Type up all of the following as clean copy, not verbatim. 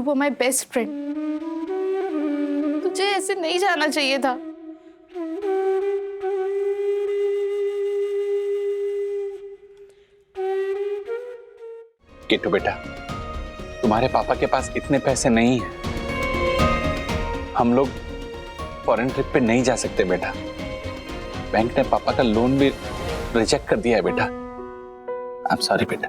Were my best friend. तुझे ऐसे नहीं जाना चाहिए था। किट्टू बेटा, तुम्हारे पापा के पास इतने पैसे नहीं हैं। हम लोग फॉरेन ट्रिप पे नहीं जा सकते बेटा। बैंक ने पापा का लोन भी रिजेक्ट कर दिया है बेटा। आई एम सॉरी बेटा।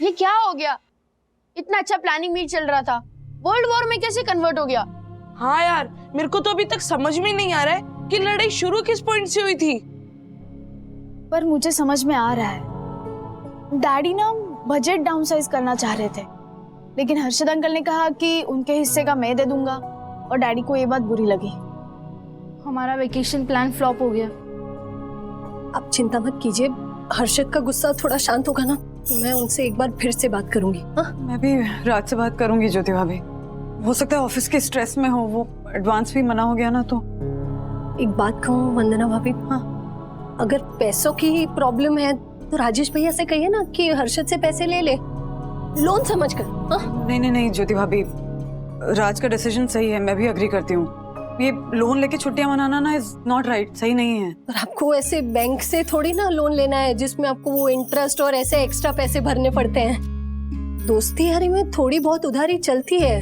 ये क्या हो गया? इतना अच्छा प्लानिंग मीट चल रहा था, वर्ल्ड वॉर में कैसे कन्वर्ट हो गया? हाँ यार, मेरे को तो अभी तक समझ में नहीं आ रहा है कि लड़ाई शुरू किस पॉइंट से हुई थी। पर मुझे समझ में आ रहा है। डैडी ना बजट डाउनसाइज करना चाह रहे थे, लेकिन हर्षद अंकल ने कहा कि उनके हिस्से का मैं दे दूंगा, और डैडी को ये बात बुरी लगी। हमारा वेकेशन प्लान फ्लॉप हो गया। आप चिंता मत कीजिए, हर्षद का गुस्सा थोड़ा शांत होगा ना तो मैं उनसे एक बार फिर से बात करूंगी। हाँ? मैं भी रात से बात करूंगी ज्योति भाभी। हो सकता है ऑफिस के स्ट्रेस में हो, वो एडवांस भी मना हो गया ना। तो एक बात कहूँ वंदना भाभी, हाँ, अगर पैसों की प्रॉब्लम है तो राजेश भैया से कहिए ना कि हर्षद से पैसे ले ले, लोन समझ कर। हाँ? नहीं ज्योति भाभी, राज का डिसीजन सही है, मैं भी अग्री करती हूँ। ये लोन लेके छुट्टियां मनाना ना इज नॉट राइट, सही नहीं है। पर आपको ऐसे बैंक से थोड़ी ना लोन लेना है जिसमें आपको वो इंटरेस्ट और ऐसे एक्स्ट्रा पैसे भरने पड़ते हैं। दोस्ती यारी में थोड़ी बहुत उधारी चलती है।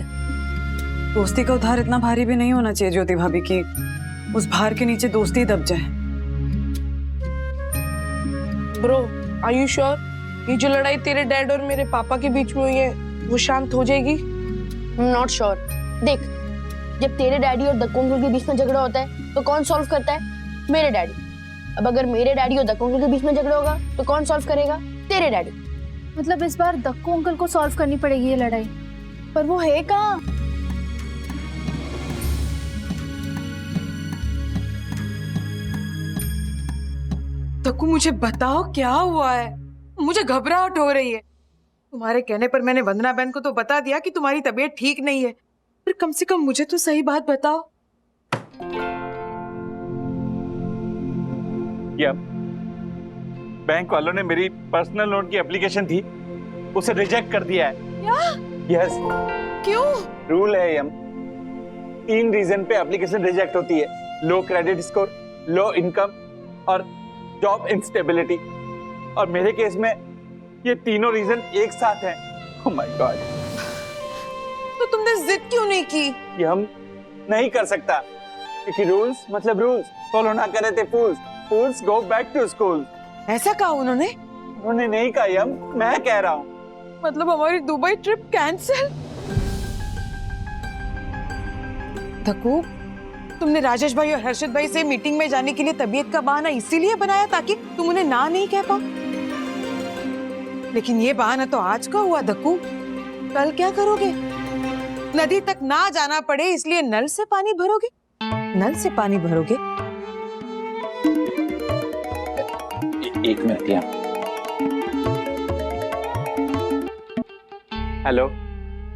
दोस्ती का उधार इतना भारी भी नहीं होना चाहिए ज्योति भाभी की उस भार के नीचे दोस्ती दब जाए। Bro, are you sure? ये जो लड़ाई तेरे डैड और मेरे पापा के बीच में हुई है वो शांत हो जाएगी? Not sure. देख, जब तेरे डैडी और दक्कू अंकल के बीच में झगड़ा होता है तो कौन सॉल्व करता है? मेरे डैडी। अब अगर मेरे डैडी और दक्कू अंकल के बीच में झगड़ा होगा तो कौन सॉल्व करेगा? तेरे डैडी। मतलब इस बार दक्कू अंकल को सॉल्व करनी पड़ेगी ये लड़ाई, पर वो है कहाँ? दक्कू, मुझे बताओ क्या हुआ है? मुझे घबराहट हो रही है। तुम्हारे कहने पर मैंने वंदना बहन को तो बता दिया कि तुम्हारी तबीयत ठीक नहीं है, पर कम से कम मुझे तो सही बात बताओ। या बैंक वालों ने मेरी पर्सनल लोन की एप्लीकेशन थी, उसे रिजेक्ट कर दिया है। यस। क्यों? रूल है यम। 3 रीजन पे एप्लीकेशन रिजेक्ट होती है: लो क्रेडिट स्कोर, लो इनकम और जॉब इंस्टेबिलिटी। और मेरे केस में ये तीनों रीजन एक साथ हैं। Oh my God. तो तुमने जिद क्यों नहीं की? ये हम नहीं कर सकता, क्योंकि रूल्स मतलब रूल्स, फॉलो ना करे थे फूल्स, फूल्स गो बैक टू स्कूल। ऐसा कहा उन्होंने? उन्होंने नहीं कहा यम, मैं कह रहा हूँ। मतलब हमारी दुबई ट्रिप कैंसिल? दक्कू, तुमने राजेश भाई और हर्षद भाई से मीटिंग में जाने के लिए तबीयत का बहाना इसीलिए बनाया ताकि तुम उन्हें ना नहीं कह पाओ? लेकिन ये बहाना तो आज का हुआ दक्कू, कल क्या करोगे? नदी तक ना जाना पड़े इसलिए नल से पानी भरोगे? नल से पानी भरोगे? एक मिनट यहाँ। Hello,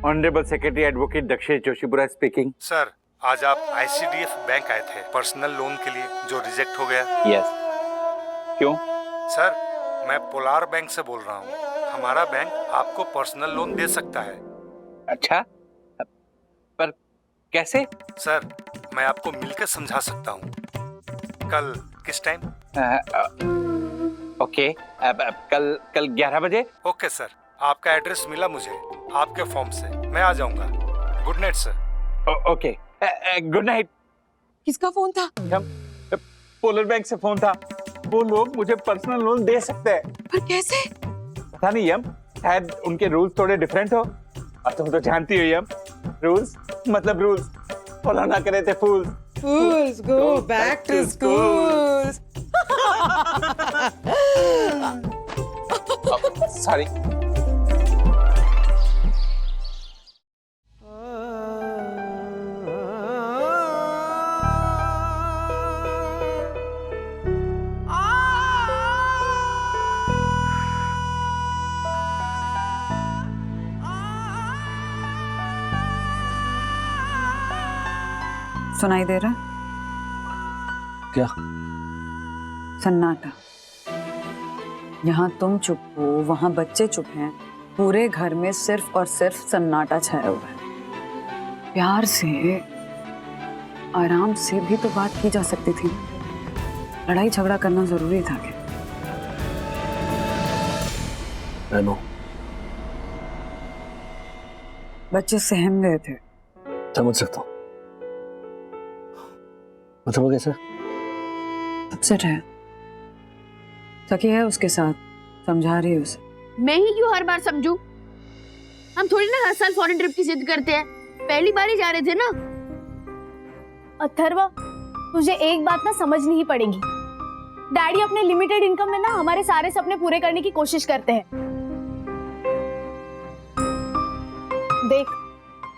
honourable secretary advocate Dakshesh Joshipura speaking. Sir, आज आप ICDF बैंक आए थे पर्सनल लोन के लिए जो रिजेक्ट हो गया। यस। क्यों? सर, मैं पोलार बैंक से बोल रहा हूँ। हमारा बैंक आपको पर्सनल लोन दे सकता है। अच्छा, पर कैसे? सर, मैं आपको मिलकर समझा सकता हूँ। कल किस टाइम? ओके, अब कल 11 बजे। ओके सर, आपका एड्रेस मिला मुझे आपके फॉर्म से, मैं आ जाऊंगा। Good night sir. Okay, good night. किसका फोन था? पोलर बैंक से फोन था। वो लोग मुझे पर्सनल लोन दे सकते हैं। पर कैसे? पता नहीं यम, शायद उनके रूल्स थोड़े डिफरेंट हो। और तुम तो जानती हो यम, रूल्स मतलब रूल्स, फॉलो ना करे थे फूल्स। Fools go back to schools. Sorry. सुनाई दे रहा है? क्या? सन्नाटा। यहाँ तुम चुप हो, वहां बच्चे चुप हैं, पूरे घर में सिर्फ और सिर्फ सन्नाटा छाया हुआ है। प्यार से, आराम से भी तो बात की जा सकती थी। लड़ाई झगड़ा करना जरूरी था क्या? रहनो, बच्चे सहम गए थे। समझ सकता हूँ। मतलब वो कैसे? अपसेट है, सखी है उसके साथ, समझा रही है उसे। मैं ही क्यों हर बार समझूं? हम थोड़ी ना हर साल फॉरेन ट्रिप की जिद करते हैं, पहली बार ही जा रहे थे ना। अथर्वा, तुझे एक बात ना समझनी ही पड़ेगी। डैडी अपने लिमिटेड इनकम में ना हमारे सारे सपने पूरे करने की कोशिश करते हैं। देख,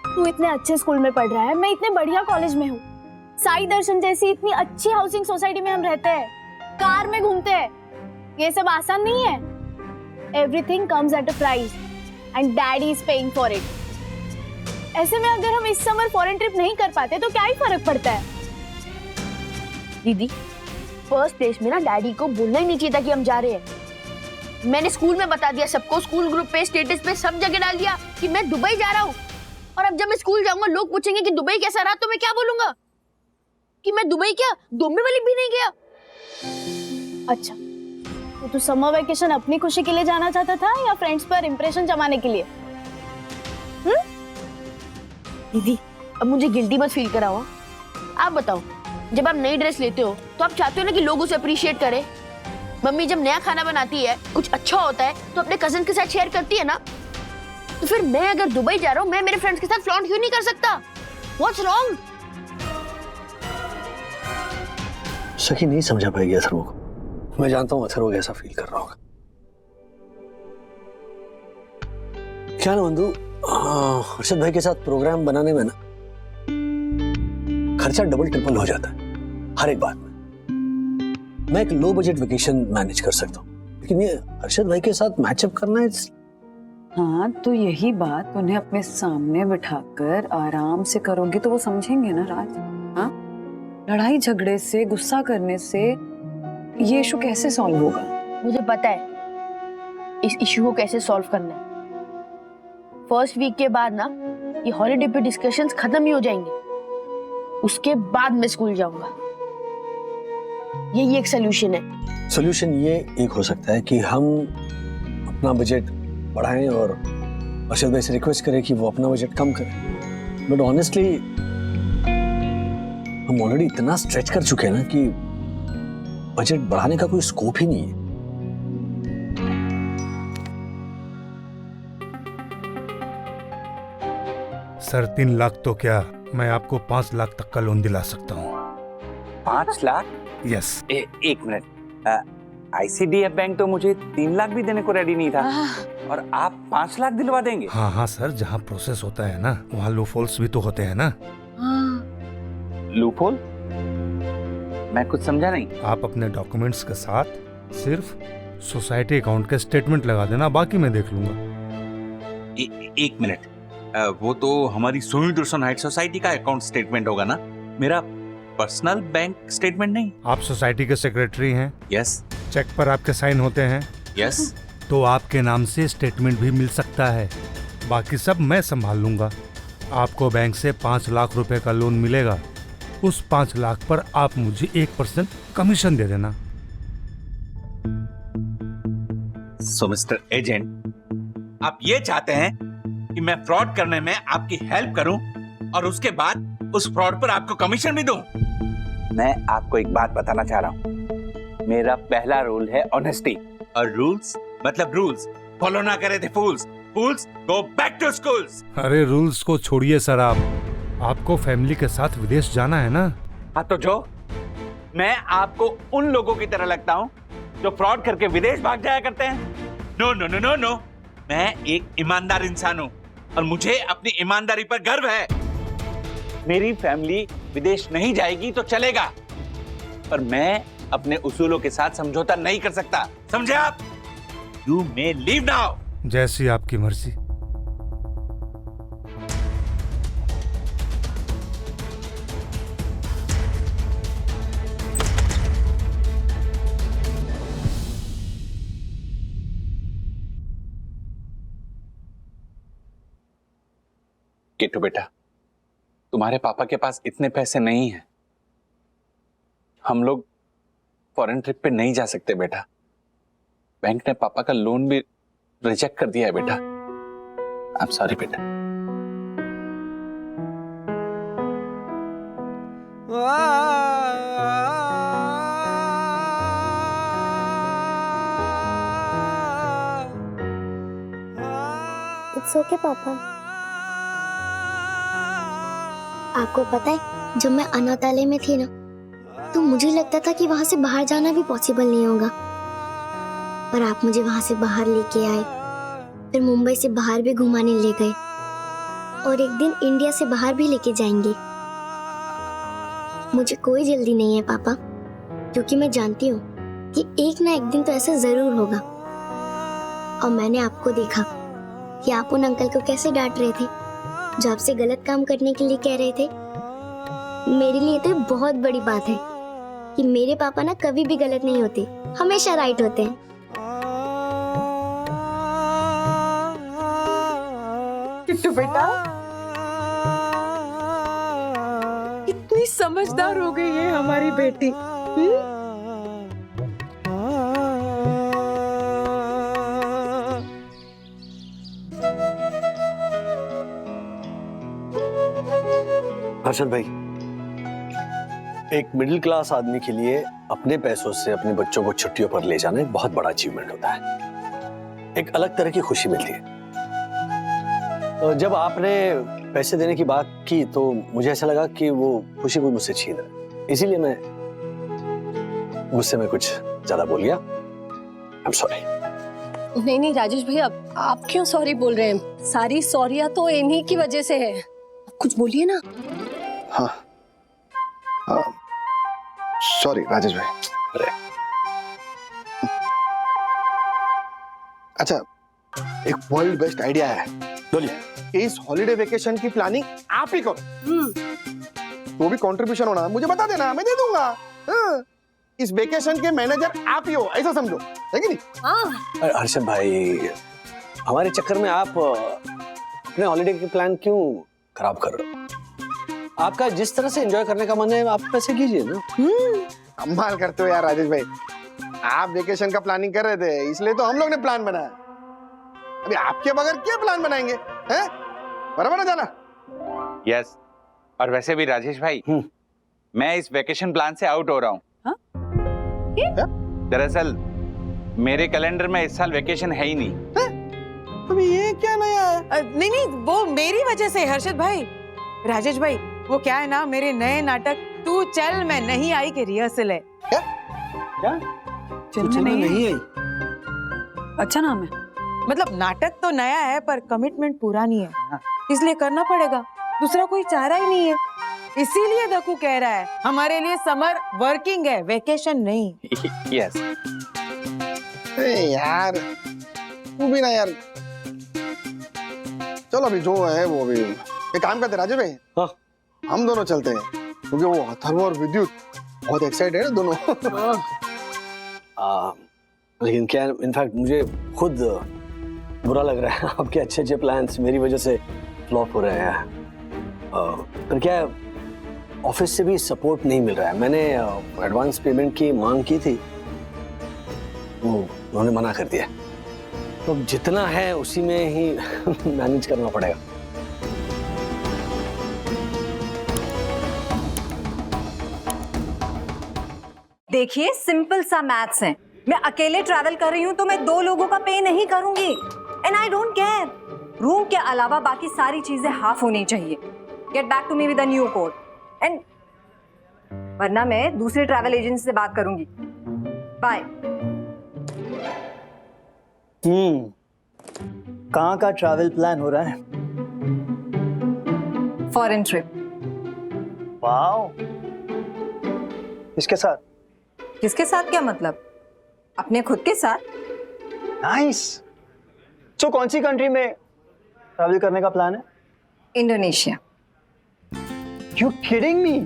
तू इतने अच्छे स्कूल में पढ़ रहा है, मैं इतने बढ़िया कॉलेज में हूँ, साई दर्शन जैसी इतनी अच्छी हाउसिंग सोसाइटी में हम रहते हैं, कार में घूमते हैं। ये सब आसान नहीं है। Everything comes at a price and daddy is paying for it. ऐसे में अगर हम इस समर फॉरेन ट्रिप नहीं कर पाते तो क्या ही फर्क पड़ता है? दीदी, फर्स्ट प्लेस में ना डैडी को बोलना ही नहीं चाहिए था कि हम जा रहे हैं। मैंने स्कूल में बता दिया सबको, स्कूल ग्रुप पे, स्टेटस पे, सब जगह डाल दिया कि मैं दुबई जा रहा हूँ। और अब जब मैं स्कूल जाऊंगा, लोग पूछेंगे कि दुबई कैसा रहा, तो मैं क्या बोलूंगा? कि मैं दुबई क्या डोंबिवली भी नहीं गया। अच्छा, तो तू समर वेकेशन अपनी खुशी के लिए जाना चाहता था या फ्रेंड्स पर इंप्रेशन जमाने के लिए? दीदी, अब मुझे गिल्टी मत फील कराओ। आप बताओ, जब आप नई ड्रेस लेते हो तो आप चाहते हो ना कि लोग उसे अप्रिशिएट करें। मम्मी जब नया खाना बनाती है, कुछ अच्छा होता है, तो अपने कजन के साथ शेयर करती है ना। तो फिर मैं अगर दुबई जा रहा हूँ, मैं मेरे फ्रेंड्स के साथ फ्लॉन्ट क्यों नहीं कर सकता? What's wrong? सखी नहीं समझा पाएगी अथर्व को। मैं जानता हूँ अथर्व कैसा फील कर रहा होगा। क्या ना बंधु, हर्षद भाई के साथ प्रोग्राम बनाने में ना खर्चा डबल ट्रिपल हो जाता है हर एक बात में। मैं एक लो बजट वेकेशन मैनेज कर सकता हूँ, लेकिन ये हर्षद भाई के साथ मैचअप करना है। हाँ, तो यही बात उन्हें अपने सामने बिठाकर आराम से करोगे तो वो समझेंगे ना राज। हाँ, लड़ाई झगड़े से, गुस्सा करने से ये इशू कैसे सॉल्व होगा? मुझे पता है इस इशू को कैसे सॉल्व करना है। फर्स्ट वीक के बाद ना ये हॉलिडे पे डिस्कशंस खत्म ही हो जाएंगे, उसके बाद मैं स्कूल जाऊंगा। यही एक सोल्यूशन है। सोल्यूशन ये एक हो सकता है कि हम अपना बजट बढ़ाएं और अर्शद भाई से रिक्वेस्ट करें कि वो अपना बजट कम करें। बट ऑनेस्टली हम ऑलरेडी इतना स्ट्रेच कर चुके हैं ना कि बजट बढ़ाने का कोई स्कोप ही नहीं है। सर 3 लाख तो क्या, मैं आपको 5 लाख तक का लोन दिला सकता हूँ। 5 लाख? यस। एक मिनट, ICDF बैंक तो मुझे 3 लाख भी देने को रेडी नहीं था, और आप 5 लाख दिलवा देंगे? हाँ हाँ सर, जहाँ प्रोसेस होता है ना वहाँ लूपहोल्स भी तो होते हैं ना। लूपहोल? मैं कुछ समझा नहीं। आप अपने डॉक्यूमेंट्स के साथ सिर्फ सोसाइटी अकाउंट का स्टेटमेंट लगा देना, बाकी मैं देख लूंगा। एक मिनट, वो तो हमारी सुमित हाइट सोसाइटी का अकाउंट स्टेटमेंट होगा ना, मेरा पर्सनल बैंक स्टेटमेंट नहीं। आप सोसाइटी के सेक्रेटरी हैं? यस। चेक पर आपके साइन होते हैं? यस। तो आपके नाम से स्टेटमेंट भी मिल सकता है, बाकी सब मैं संभाल लूंगा। आपको बैंक से 5 लाख रुपए का लोन मिलेगा, उस 5 लाख पर आप मुझे 1% कमीशन दे देना। सो मिस्टर एजेंट, आप ये चाहते हैं कि मैं फ्रॉड करने में आपकी हेल्प करूं और उसके बाद उस फ्रॉड पर आपको कमीशन भी दूं? मैं आपको एक बात बताना चाह रहा हूं, मेरा पहला रूल है ऑनेस्टी, और रूल्स मतलब रूल्स फॉलो ना करे थे फूल्स। फूल्स गो बैक टू स्कूल्स। अरे रूल्स को छोड़िए सर, आपको फैमिली के साथ विदेश जाना है ना? हाँ, तो जो मैं आपको उन लोगों की तरह लगता हूं जो फ्रॉड करके विदेश भाग जाया करते हैं? No no no no no, मैं एक ईमानदार इंसान हूं और मुझे अपनी ईमानदारी पर गर्व है। मेरी फैमिली विदेश नहीं जाएगी तो चलेगा, पर मैं अपने उसूलों के साथ समझौता नहीं कर सकता, समझे आप? You may leave now. जैसी आपकी मर्जी। किट्टू बेटा, तुम्हारे पापा के पास इतने पैसे नहीं हैं। हम लोग फॉरेन ट्रिप पे नहीं जा सकते बेटा। बैंक ने पापा का लोन भी रिजेक्ट कर दिया है बेटा। आई एम सॉरी बेटा। इट्स ओके पापा। आपको पता है जब मैं अनाथालय में थी ना, तो मुझे लगता था कि वहां से बाहर जाना भी पॉसिबल नहीं होगा, पर आप मुझे वहां से बाहर लेके आए, फिर मुंबई से बाहर भी घुमाने ले गए और एक दिन इंडिया से बाहर भी लेके जाएंगे। मुझे कोई जल्दी नहीं है पापा, क्योंकि मैं जानती हूँ कि एक ना एक दिन तो ऐसा जरूर होगा। और मैंने आपको देखा कि आप उन अंकल को कैसे डांट रहे थे जो आपसे गलत काम करने के लिए कह रहे थे। मेरे लिए तो बहुत बड़ी बात है कि मेरे पापा ना कभी भी गलत नहीं होते, हमेशा राइट होते हैं। किट्टू बेटा, कितनी समझदार हो गई है हमारी बेटी। हर्षद भाई, एक मिडिल क्लास आदमी के लिए अपने पैसों से अपने बच्चों को छुट्टियों पर ले जाना एक बहुत बड़ा अचीवमेंट होता है। एक अलग तरह की खुशी मिलती है। और जब आपने पैसे देने की बात की तो मुझे ऐसा लगा कि वो खुशी को मुझसे छीन रहा है, इसीलिए मैं गुस्से में कुछ ज्यादा बोल गया। I am sorry. नहीं नहीं राजेश भैया, आप क्यों सॉरी बोल रहे हैं? सारी सॉरियां तो इन्हीं की वजह से है। कुछ बोलिए ना। हाँ, सॉरी राजेश भाई। अरे अच्छा, एक वर्ल्ड बेस्ट आइडिया है। बोलिए। इस हॉलिडे वेकेशन की प्लानिंग आप ही करो। वो भी कंट्रीब्यूशन होना मुझे बता देना, मैं दे दूंगा। हाँ, इस वेकेशन के मैनेजर आप ही हो, ऐसा समझो, है कि नहीं? हाँ। हर्षद भाई, हमारे चक्कर में आप अपने हॉलिडे की प्लान क्यों खराब कर रहे हो? आपका जिस तरह से एंजॉय करने का मन है आप वैसे कीजिए ना। कमाल करते हो यार राजेश भाई। आप वेकेशन का प्लानिंग कर रहे थे, इसलिए तो हम लोग ने प्लान बनाया। अभी आपके बगैर क्या प्लान बनाएंगे? हैं? बराबर है जाना? यस। और वैसे भी राजेश भाई, मैं इस वेकेशन प्लान से आउट हो रहा हूँ। दरअसल मेरे कैलेंडर में इस साल वेकेशन है ही नहीं। अभी ये क्या नया है? नहीं नहीं, वो मेरी वजह से हर्षद भाई। राजेश भाई, वो क्या है ना, मेरे नए नाटक तू चल मैं नहीं आई के रिहर्सल है। क्या? चलना नहीं आई? अच्छा नाम है। मतलब नाटक तो नया है पर कमिटमेंट पूरा नहीं है, इसलिए करना पड़ेगा। दूसरा कोई चारा ही नहीं है। इसीलिए दक्कू कह रहा है हमारे लिए समर वर्किंग है, वेकेशन नहीं। यस। यार तू भी ना यार। चलो अभी जो है वो अभी एक काम करते राजेश भाई। हाँ। हम दोनों चलते हैं, क्योंकि वो अथर्व और विद्युत बहुत एक्साइटेड है दोनों। लेकिन क्या, इनफैक्ट मुझे खुद बुरा लग रहा है आपके अच्छे अच्छे प्लान्स मेरी वजह से फ्लॉप हो रहे हैं। पर क्या है, ऑफिस से भी सपोर्ट नहीं मिल रहा है। मैंने एडवांस पेमेंट की मांग की थी, वो उन्होंने मना कर दिया। तो जितना है उसी में ही मैनेज करना पड़ेगा। देखिए, सिंपल सा मैथ्स है। मैं अकेले ट्रैवल कर रही हूँ तो मैं 2 लोगों का पे नहीं करूंगी। And I don't care, room के अलावा बाकी सारी चीजें हाफ होनी चाहिए। Get back to me with a new code. And वरना मैं दूसरे ट्रैवल एजेंसी से बात करूंगी। बाय। कहाँ का ट्रैवल प्लान हो रहा है? Foreign trip. वाओ, किसके साथ? किसके साथ क्या मतलब? अपने खुद के साथ। नाइस। तो कौन सी कंट्री में ट्रैवल करने का प्लान है? इंडोनेशिया। You kidding me?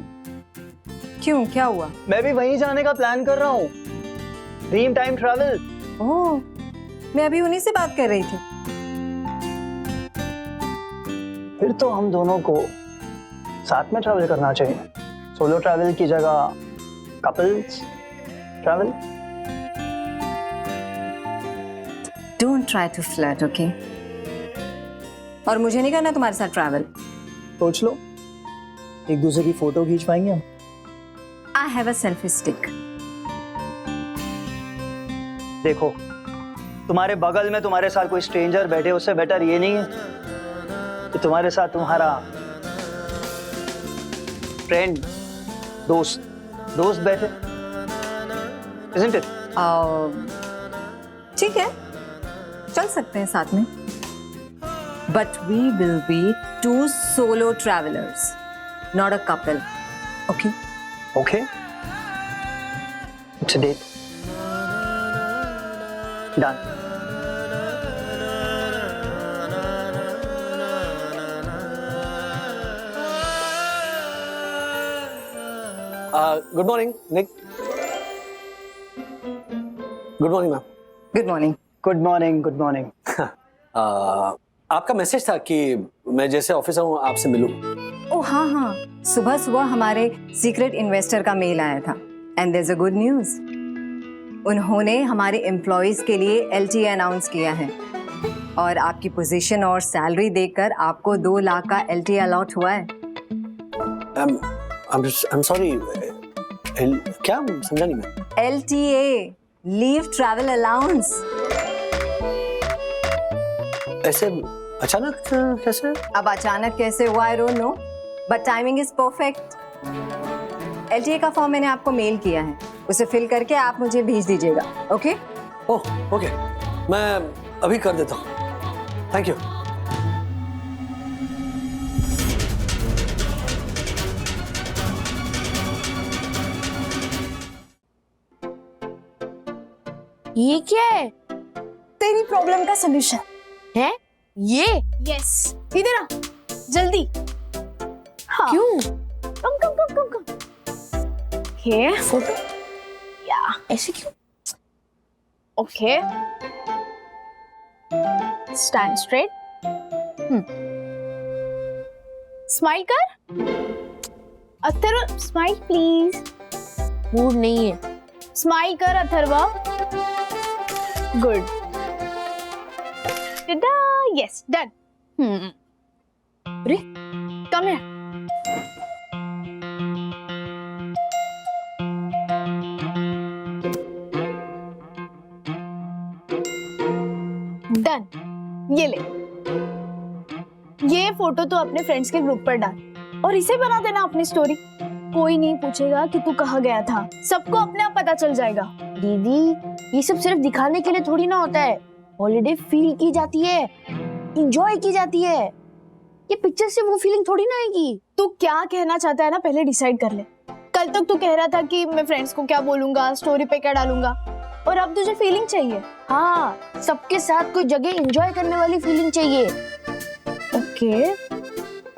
क्यों, क्या हुआ? मैं भी वहीं जाने का प्लान कर रहा हूँ। Dream time travel. ओह, मैं अभी उन्हीं से बात कर रही थी। फिर तो हम दोनों को साथ में ट्रैवल करना चाहिए। सोलो ट्रैवल की जगह couples travel. Don't try to flirt, okay? और मुझे नहीं करना तुम्हारे साथ ट्रैवल। सोच लो, एक दूसरे की फोटो खींच पाएंगे हम। I have a selfie stick. देखो, तुम्हारे बगल में तुम्हारे साथ कोई स्ट्रेंजर बैठे, उससे बेटर ये नहीं है कि तुम्हारे साथ तुम्हारा फ्रेंड, दोस्त बैठे। Isn't it? ठीक है, चल सकते हैं साथ में, but we will be 2 solo travellers, not a couple, okay? Okay. It's a date. Done. Good morning Nick. Good morning ma'am. Good morning. Good morning, good morning. आपका मैसेज था कि मैं जैसे ऑफिस आऊँ आपसे मिलूं। ओ हाँ, सुबह सुबह हमारे सीक्रेट इन्वेस्टर का मेल आया था, and there is a good news. उन्होंने हमारे एम्प्लॉयज के लिए LTA अनाउंस किया है, और आपकी पोजीशन और सैलरी देखकर आपको 2 लाख का LTA अलॉट हुआ है। I'm sorry, क्या समझा नहीं मैं। LTA, leave travel allowance. ऐसे अचानक कैसे? अब अचानक कैसे हुआ I don't know, but timing is perfect. LTA का फॉर्म मैंने आपको मेल किया है, उसे फिल करके आप मुझे भेज दीजिएगा, ओके? ओह ओके, मैं अभी कर देता हूँ। Thank you. ये क्या है? तेरी प्रॉब्लम का सलूशन है ये? यस, इधर आ जल्दी। हाँ। क्यों? कम। ये फोटो या ऐसे क्यों? ओके, स्टैंड स्ट्रेट, स्माइल कर। Atharva smile please. मूड नहीं है। स्माइल कर अथर्वा। गुड। Yes, done. अरे कम है। डन। ये ले, ये फोटो तो अपने फ्रेंड्स के ग्रुप पर डाल और इसे बना देना अपनी स्टोरी। कोई नहीं पूछेगा कि तू कहाँ गया था, सबको अपने आप पता चल जाएगा। दीदी, ये सब सिर्फ दिखाने के लिए थोड़ी ना होता है। हॉलिडे फील की जाती है, एंजॉय की जाती है। ये पिक्चर से वो फीलिंग थोड़ी ना आएगी। तू क्या कहना चाहता है ना, पहले डिसाइड कर ले। कल तक तू कह रहा था कि मैं फ्रेंड्स को क्या बोलूंगा, स्टोरी पे क्या डालूंगा, और अब तुझे फीलिंग चाहिए। हाँ, सबके साथ कोई जगह एंजॉय करने वाली फीलिंग चाहिए। ओके,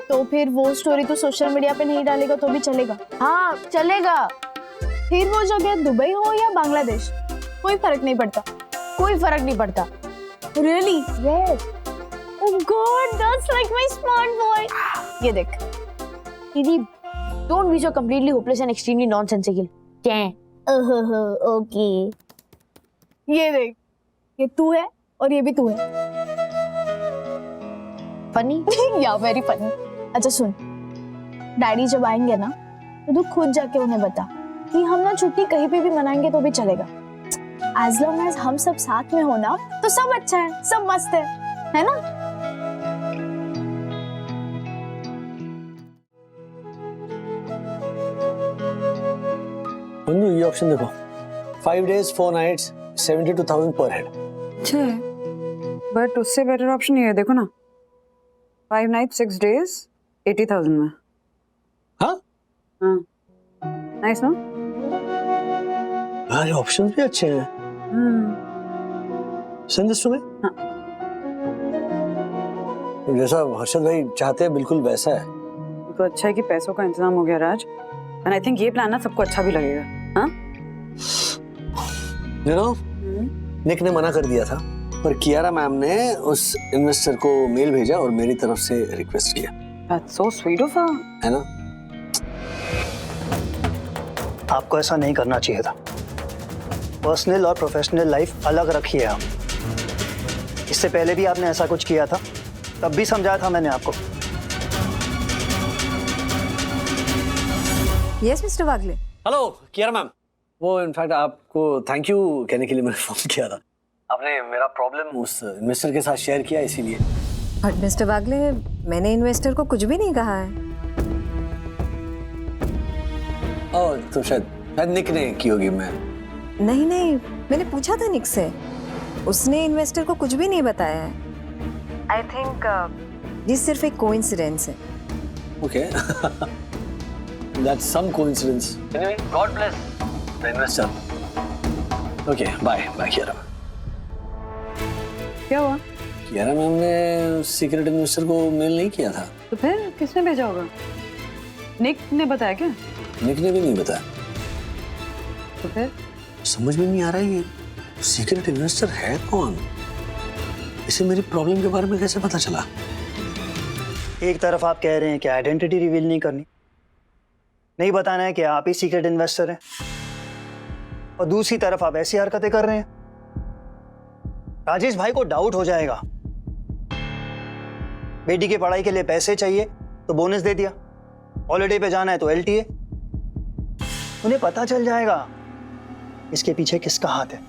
तो फिर वो स्टोरी तो सोशल मीडिया पे नहीं डालेगा तो भी चलेगा? हाँ चलेगा। फिर वो जगह दुबई हो या बांग्लादेश, कोई फर्क नहीं पड़ता। कोई फर्क नहीं पड़ता। Really? Yes. Oh God, that's like my smart boy. ये देख दीदी, don't be so completely hopeless and extremely nonsensical. Okay. ये देख, ये तू है और ये भी तू है। फनी या वेरी फनी। अच्छा सुन, डैडी जब आएंगे ना तो तू खुद जाके उन्हें बता कि हम ना छुट्टी कहीं पे भी मनाएंगे तो भी चलेगा। एज लॉन्ग एज हम सब साथ में हो ना तो सब अच्छा है, सब मस्त है ना? बंधु, ये ऑप्शन देखो, 5 days 4 nights 72,000 per head। अच्छा है, बट उससे बेटर ऑप्शन ये है, देखो ना, 5 nights 6 days 80,000 में। हाँ नाइस ना? यार ऑप्शन भी अच्छे हैं। Send this to me. जैसा हर्षद भाई चाहते हैं बिल्कुल वैसा है। तो अच्छा है कि पैसों का इंतजाम हो गया राज, एंड आई थिंक ये प्लान ना सबको अच्छा भी लगेगा। हाँ, यू नो, निक ने मना कर दिया था, पर कियारा मैम ने उस इन्वेस्टर को मेल भेजा और मेरी तरफ से रिक्वेस्ट किया। That's so sweet of her. है ना? आपको ऐसा नहीं करना चाहिए था। पर्सनल और प्रोफेशनल लाइफ अलग रखिए आप। इससे पहले भी आपने ऐसा कुछ किया था, तब भी समझाया था मैंने आपको। यस मिस्टर वागले। हेलो कियारा मैम, वो इनफैक्ट आपको थैंक यू कहने के लिए मैंने फोन किया था। आपने मेरा प्रॉब्लम उस इन्वेस्टर के साथ शेयर किया इसीलिए। बट मिस्टर वागले, मैंने इन्वेस्टर को कुछ भी नहीं कहा है। ओह, तो शायद निक ने की होगी। मैं नहीं नहीं, मैंने पूछा था निक से, उसने इन्वेस्टर को कुछ भी नहीं बताया है। आई थिंक ये सिर्फ एक कोइंसिडेंस है। Okay, that's some coincidence. Anyway, God bless the investor. Okay, bye bye Kiara. क्या हुआ? कियारा मैम ने सीक्रेट इन्वेस्टर को मेल नहीं किया था। तो फिर किसने भेजा होगा? निक ने बताया क्या? निक ने भी नहीं बताया। तो फिर समझ में नहीं आ रहा है ये सीक्रेट इन्वेस्टर है कौन? इसे मेरी प्रॉब्लम के बारे में कैसे पता चला? एक तरफ आप कह रहे हैं कि आइडेंटिटी रिवील नहीं करनी, नहीं बताना है कि आप ही सीक्रेट इन्वेस्टर हैं, और दूसरी तरफ आप ऐसी हरकतें कर रहे हैं। राजेश भाई को डाउट हो जाएगा। बेटी की पढ़ाई के लिए पैसे चाहिए तो बोनस दे दिया, हॉलिडे पे जाना है तो LTA। उन्हें पता चल जाएगा इसके पीछे किसका हाथ है।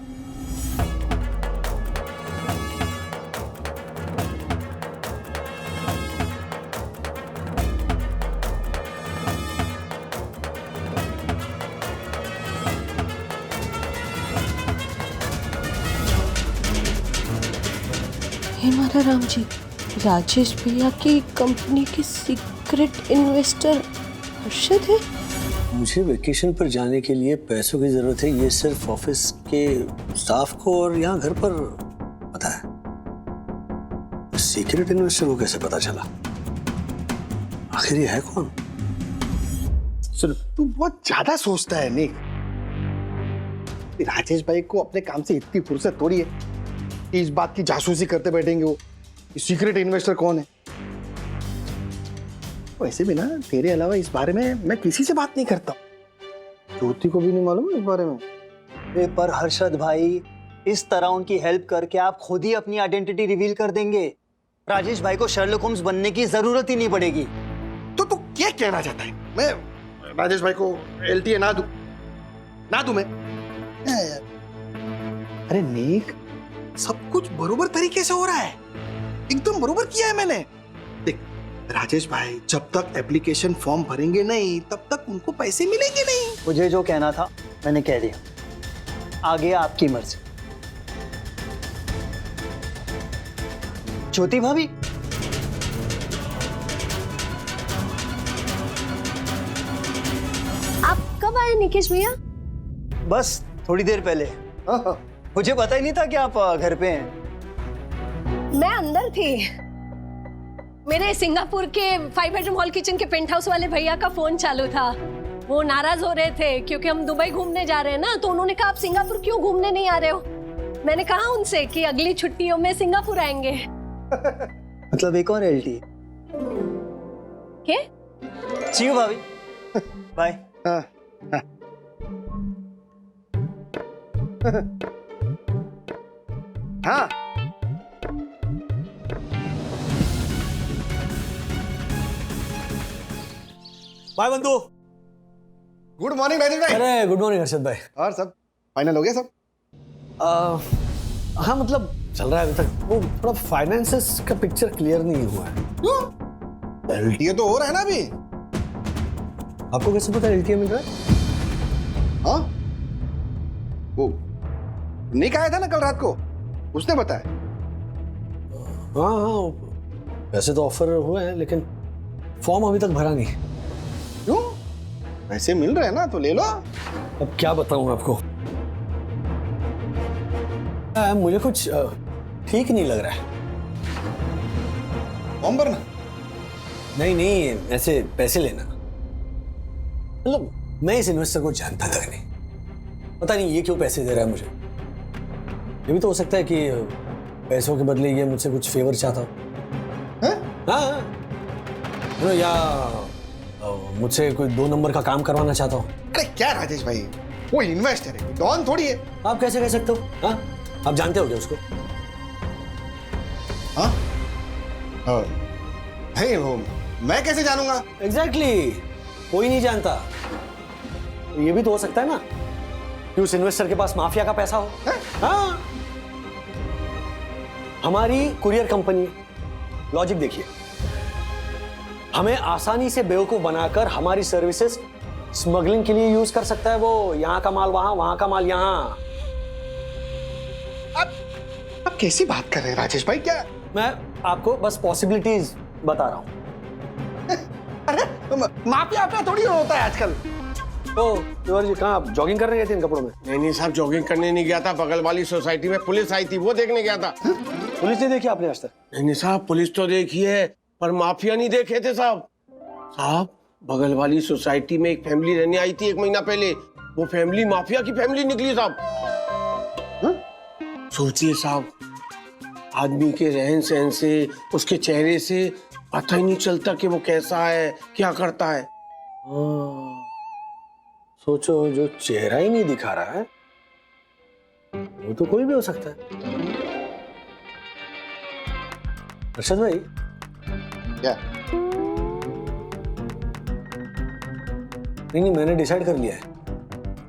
हे मारा राम जी, राजेश भैया की कंपनी के सीक्रेट इन्वेस्टर हर्षद है। मुझे वेकेशन पर जाने के लिए पैसों की जरूरत है, ये सिर्फ ऑफिस के स्टाफ को और यहाँ घर पर पता है। सीक्रेट इन्वेस्टर को कैसे पता चला? आखिर ये है कौन? सुन, तू बहुत ज्यादा सोचता है निक। राजेश भाई को अपने काम से इतनी फुर्सत थोड़ी है कि इस बात की जासूसी करते बैठेंगे वो सीक्रेट इन्वेस्टर कौन है। वैसे भी ना, तेरे अलावा इस बारे में मैं किसी से बात नहीं करता। ज्योति को भी नहीं मालूम इस बारे में। पर हर्षद भाई, इस तरह उनकी हेल्प करके आप खुद ही अपनी आइडेंटिटी रिवील कर देंगे। राजेश भाई को शर्लॉक होम्स बनने की जरूरत ही नहीं पड़ेगी। तो तू क्या कहना चाहता है? मैं राजेश भाई को LTA ना दूं मैं? अरे निक, सब कुछ बरोबर तरीके से हो रहा है, एकदम बरोबर किया है मैंने। देख राजेश भाई जब तक एप्लीकेशन फॉर्म भरेंगे नहीं, तब तक उनको पैसे मिलेंगे नहीं। मुझे जो कहना था मैंने कह दिया, आगे आपकी मर्जी। ज्योति भाभी, आप कब आए निकेश भैया? बस थोड़ी देर पहले। मुझे पता ही नहीं था कि आप घर पे हैं। मैं अंदर थी। मेरे सिंगापुर के 5 बेडरूम हॉल किचन के पेंट हाउस वाले भैया का फोन चालू था। वो नाराज हो रहे थे क्योंकि हम दुबई घूमने जा रहे हैं ना, तो उन्होंने कहा आप सिंगापुर क्यों घूमने नहीं आ रहे हो? मैंने कहा उनसे कि अगली छुट्टियों में सिंगापुर आएंगे। मतलब एक और LTA। क्या? सी यू भाभी, बाय। हाँ, बाय बंधु। गुड मॉर्निंग राजेश भाई। अरे गुड मॉर्निंग हर्षद भाई। और सब फाइनल हो गया सब? हाँ मतलब चल रहा है अभी तक। वो थोड़ा फाइनेंसेस का पिक्चर क्लियर नहीं हुआ है। LTA तो हो रहा है ना अभी। आपको कैसे पता LTA मिल रहा है? हाँ, वो निक आया था ना कल रात को, उसने बताया। हाँ, वैसे तो ऑफर हुए हैं लेकिन फॉर्म अभी तक भरा नहीं। क्यों? पैसे मिल रहे हैं ना, तो ले लो। अब क्या बताऊं आपको, मुझे कुछ ठीक नहीं लग रहा है। फॉर्म भरना? नहीं, ऐसे पैसे लेना। मतलब मैं इस इन्वेस्टर को जानता तक नहीं, पता नहीं ये क्यों पैसे दे रहा है मुझे। ये भी तो हो सकता है कि पैसों के बदले ये मुझसे कुछ फेवर चाहता हो। हैं? हाँ, या मुझसे कोई 2 नंबर का काम करवाना चाहता हूँ। अरे क्या राजेश भाई, वो इन्वेस्टर है, डॉन थोड़ी है। आप कैसे कह सकते हो? हाँ, आप जानते हो क्या उसको? हाँ नहीं, वो मैं कैसे जानूंगा? एग्जैक्टली, कोई नहीं जानता। ये भी तो हो सकता है ना कि उस इन्वेस्टर के पास माफिया का पैसा हो। हाँ, हमारी कुरियर कंपनी है, लॉजिक देखिए, हमें आसानी से बेवकूफ बनाकर हमारी सर्विसेज स्मगलिंग के लिए यूज कर सकता है। वो यहाँ का माल वहां, वहां का माल यहाँ। आप कैसी बात कर रहे हैं राजेश भाई? क्या? मैं आपको बस पॉसिबिलिटीज बता रहा हूँ। अरे माफिया आपका थोड़ी होता है आजकल। तो तिवारी जी, कहाँ आप जॉगिंग करने गए थे इन कपड़ों में? नहीं साहब, जॉगिंग करने नहीं गया था, बगल वाली सोसाइटी में पुलिस आई थी, वो देखने गया था। पुलिस नहीं देखी आपने आज तक? नहीं साहब, पुलिस तो देखी है पर माफिया नहीं देखे थे साहब। साहब, बगल वाली सोसाइटी में एक फैमिली रहने आई थी 1 महीना पहले, वो फैमिली माफिया की फैमिली निकली साहब। सोचिए साहब, आदमी के रहन सहन से, उसके चेहरे से पता ही नहीं चलता कि वो कैसा है, क्या करता है। सोचो, जो चेहरा ही नहीं दिखा रहा है वो तो कोई भी हो सकता है। अर्शद भाई, क्या? नहीं, मैंने डिसाइड कर लिया है,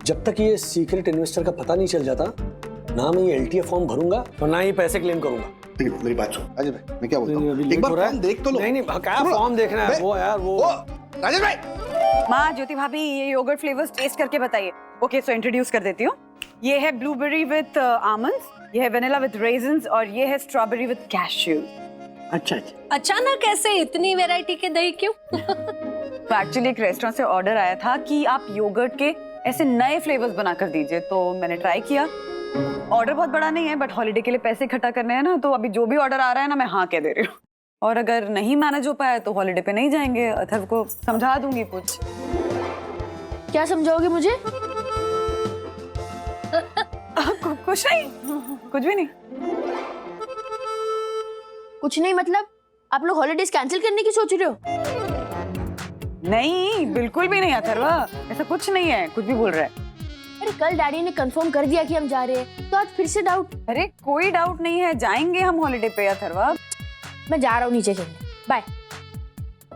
जब तक ये सीक्रेट इन्वेस्टर का पता नहीं चल जाता, ना मैं ये LTA फॉर्म भरूंगा और ना ही पैसे क्लेम करूंगा। मेरी बात सुन राजेश भाई, मैं क्या बोलता हूँ, एक बार फॉर्म देख तो लो। नहीं, क्या फॉर्म देखना है? वो यार, वो राजेश भाई। माँ, ज्योति भाभी, ये योगर्ट फ्लेवर्स टेस्ट करके बताइए। ओके, सो इंट्रोड्यूस कर देती हूँ। ये है ब्लूबेरी विद आमंड्स, ये है वेनिला विद रेजिन्स और ये है स्ट्रॉबेरी विद कैश्यूज। अच्छा, अचानक ऐसे इतनी वैरायटी के दही क्यों? तो एक्चुअली एक रेस्टोरेंट से ऑर्डर आया था कि आप योगर्ट के ऐसे नए फ्लेवर्स बनाकर दीजिए, तो मैंने ट्राई किया। ऑर्डर बहुत बड़ा नहीं है, बट हॉलिडे के लिए पैसे इकट्ठा करने हैं ना, तो अभी जो भी ऑर्डर आ रहा है ना, मैं हाँ कह दे रही हूँ। और अगर नहीं मैनेज हो पाया तो हॉलिडे पे नहीं जाएंगे, अथर्व को समझा दूंगी कुछ। क्या समझाओगे मुझे? कुछ नहीं, कुछ भी नहीं। कुछ नहीं मतलब आप लोग हॉलिडेज कैंसिल करने की सोच रहे हो? नहीं, बिल्कुल भी नहीं अथर्व, ऐसा कुछ नहीं है, कुछ भी बोल रहा है। अरे कल डैडी ने कंफर्म कर दिया कि हम जा रहे हैं, तो आज फिर से डाउट? अरे कोई डाउट नहीं है, जाएंगे हम हॉलिडे पे अथर्व। मैं जा रहा हूँ नीचे खेलने, बाय।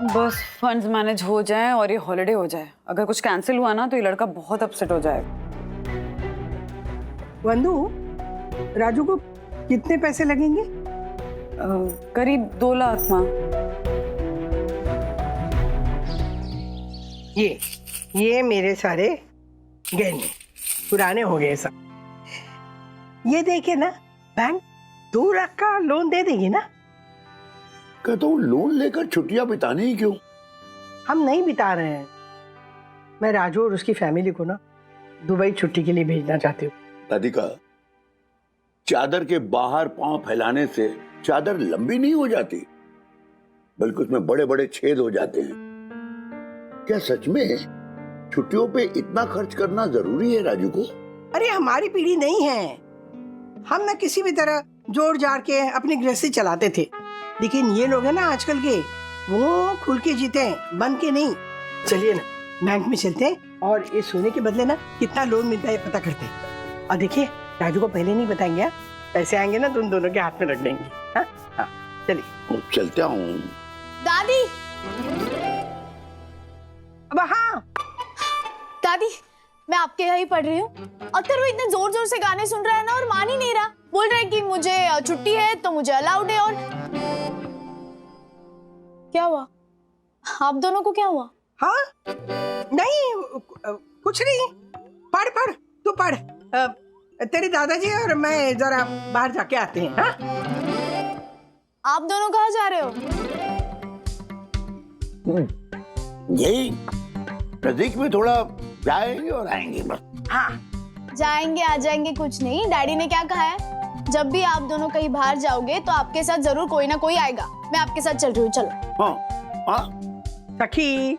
बस फंड्स मैनेज हो जाए और ये हॉलिडे हो जाए। अगर कुछ कैंसिल हुआ ना तो ये लड़का बहुत अपसेट हो जाएगा। वंदू, राजू को कितने पैसे लगेंगे? करीब 2 लाख माँ। ये मेरे सारे गहने पुराने हो गए सब। ये देखिए ना, बैंक 2 लाख का लोन दे देगी ना? कहता हूँ लोन लेकर छुट्टियां बिताने ही क्यों? हम नहीं बिता रहे हैं। मैं राजू और उसकी फैमिली को ना दुबई छुट्टी के लिए भेजना चाहती हूँ। राधिका, चादर के बाहर पांव फैलाने से चादर लंबी नहीं हो जाती, बल्कि उसमें बड़े बड़े छेद हो जाते हैं। क्या सच में छुट्टियों पे इतना खर्च करना जरूरी है राजू को? अरे हमारी पीढ़ी नहीं है, हम ना किसी भी तरह जोड़ जाड़ के अपनी गृहस्थी चलाते थे, लेकिन ये लोग है ना आजकल के, वो खुल के जीते हैं, बन के नहीं। चलिए ना, बैंक में चलते हैं और ये सोने के बदले ना कितना लोन मिलता है पता करते हैं। और देखिए, राजू को पहले नहीं बताएंगे, पैसे आएंगे ना तो उन दोनों के हाथ में रख देंगे। हाँ हाँ, चलिए चलता हूँ। दादी, अब हाँ दादी, मैं आपके यहाँ ही पढ़ रही हूँ। अक्सर वो इतने जोर जोर से गाने सुन रहा है ना, और मान ही नहीं रहा। बोल रहा है कि मुझे छुट्टी है तो मुझे अलाउड है। और क्या हुआ? आप दोनों को क्या हुआ? हाँ नहीं, कुछ नहीं। पढ़ पढ़, तू पढ़। तेरे दादाजी और मैं जरा बाहर जाके आते हैं। हाँ? आप दोनों कहाँ जा रहे हो? यही नजदीक में थोड़ा जाएंगे और आएंगे बस। हाँ, जाएंगे आ जाएंगे कुछ नहीं। डैडी ने क्या कहा है, जब भी आप दोनों कहीं बाहर जाओगे तो आपके साथ जरूर कोई ना कोई आएगा। मैं आपके साथ चल रही हूँ, चलो। हाँ हाँ। सखी,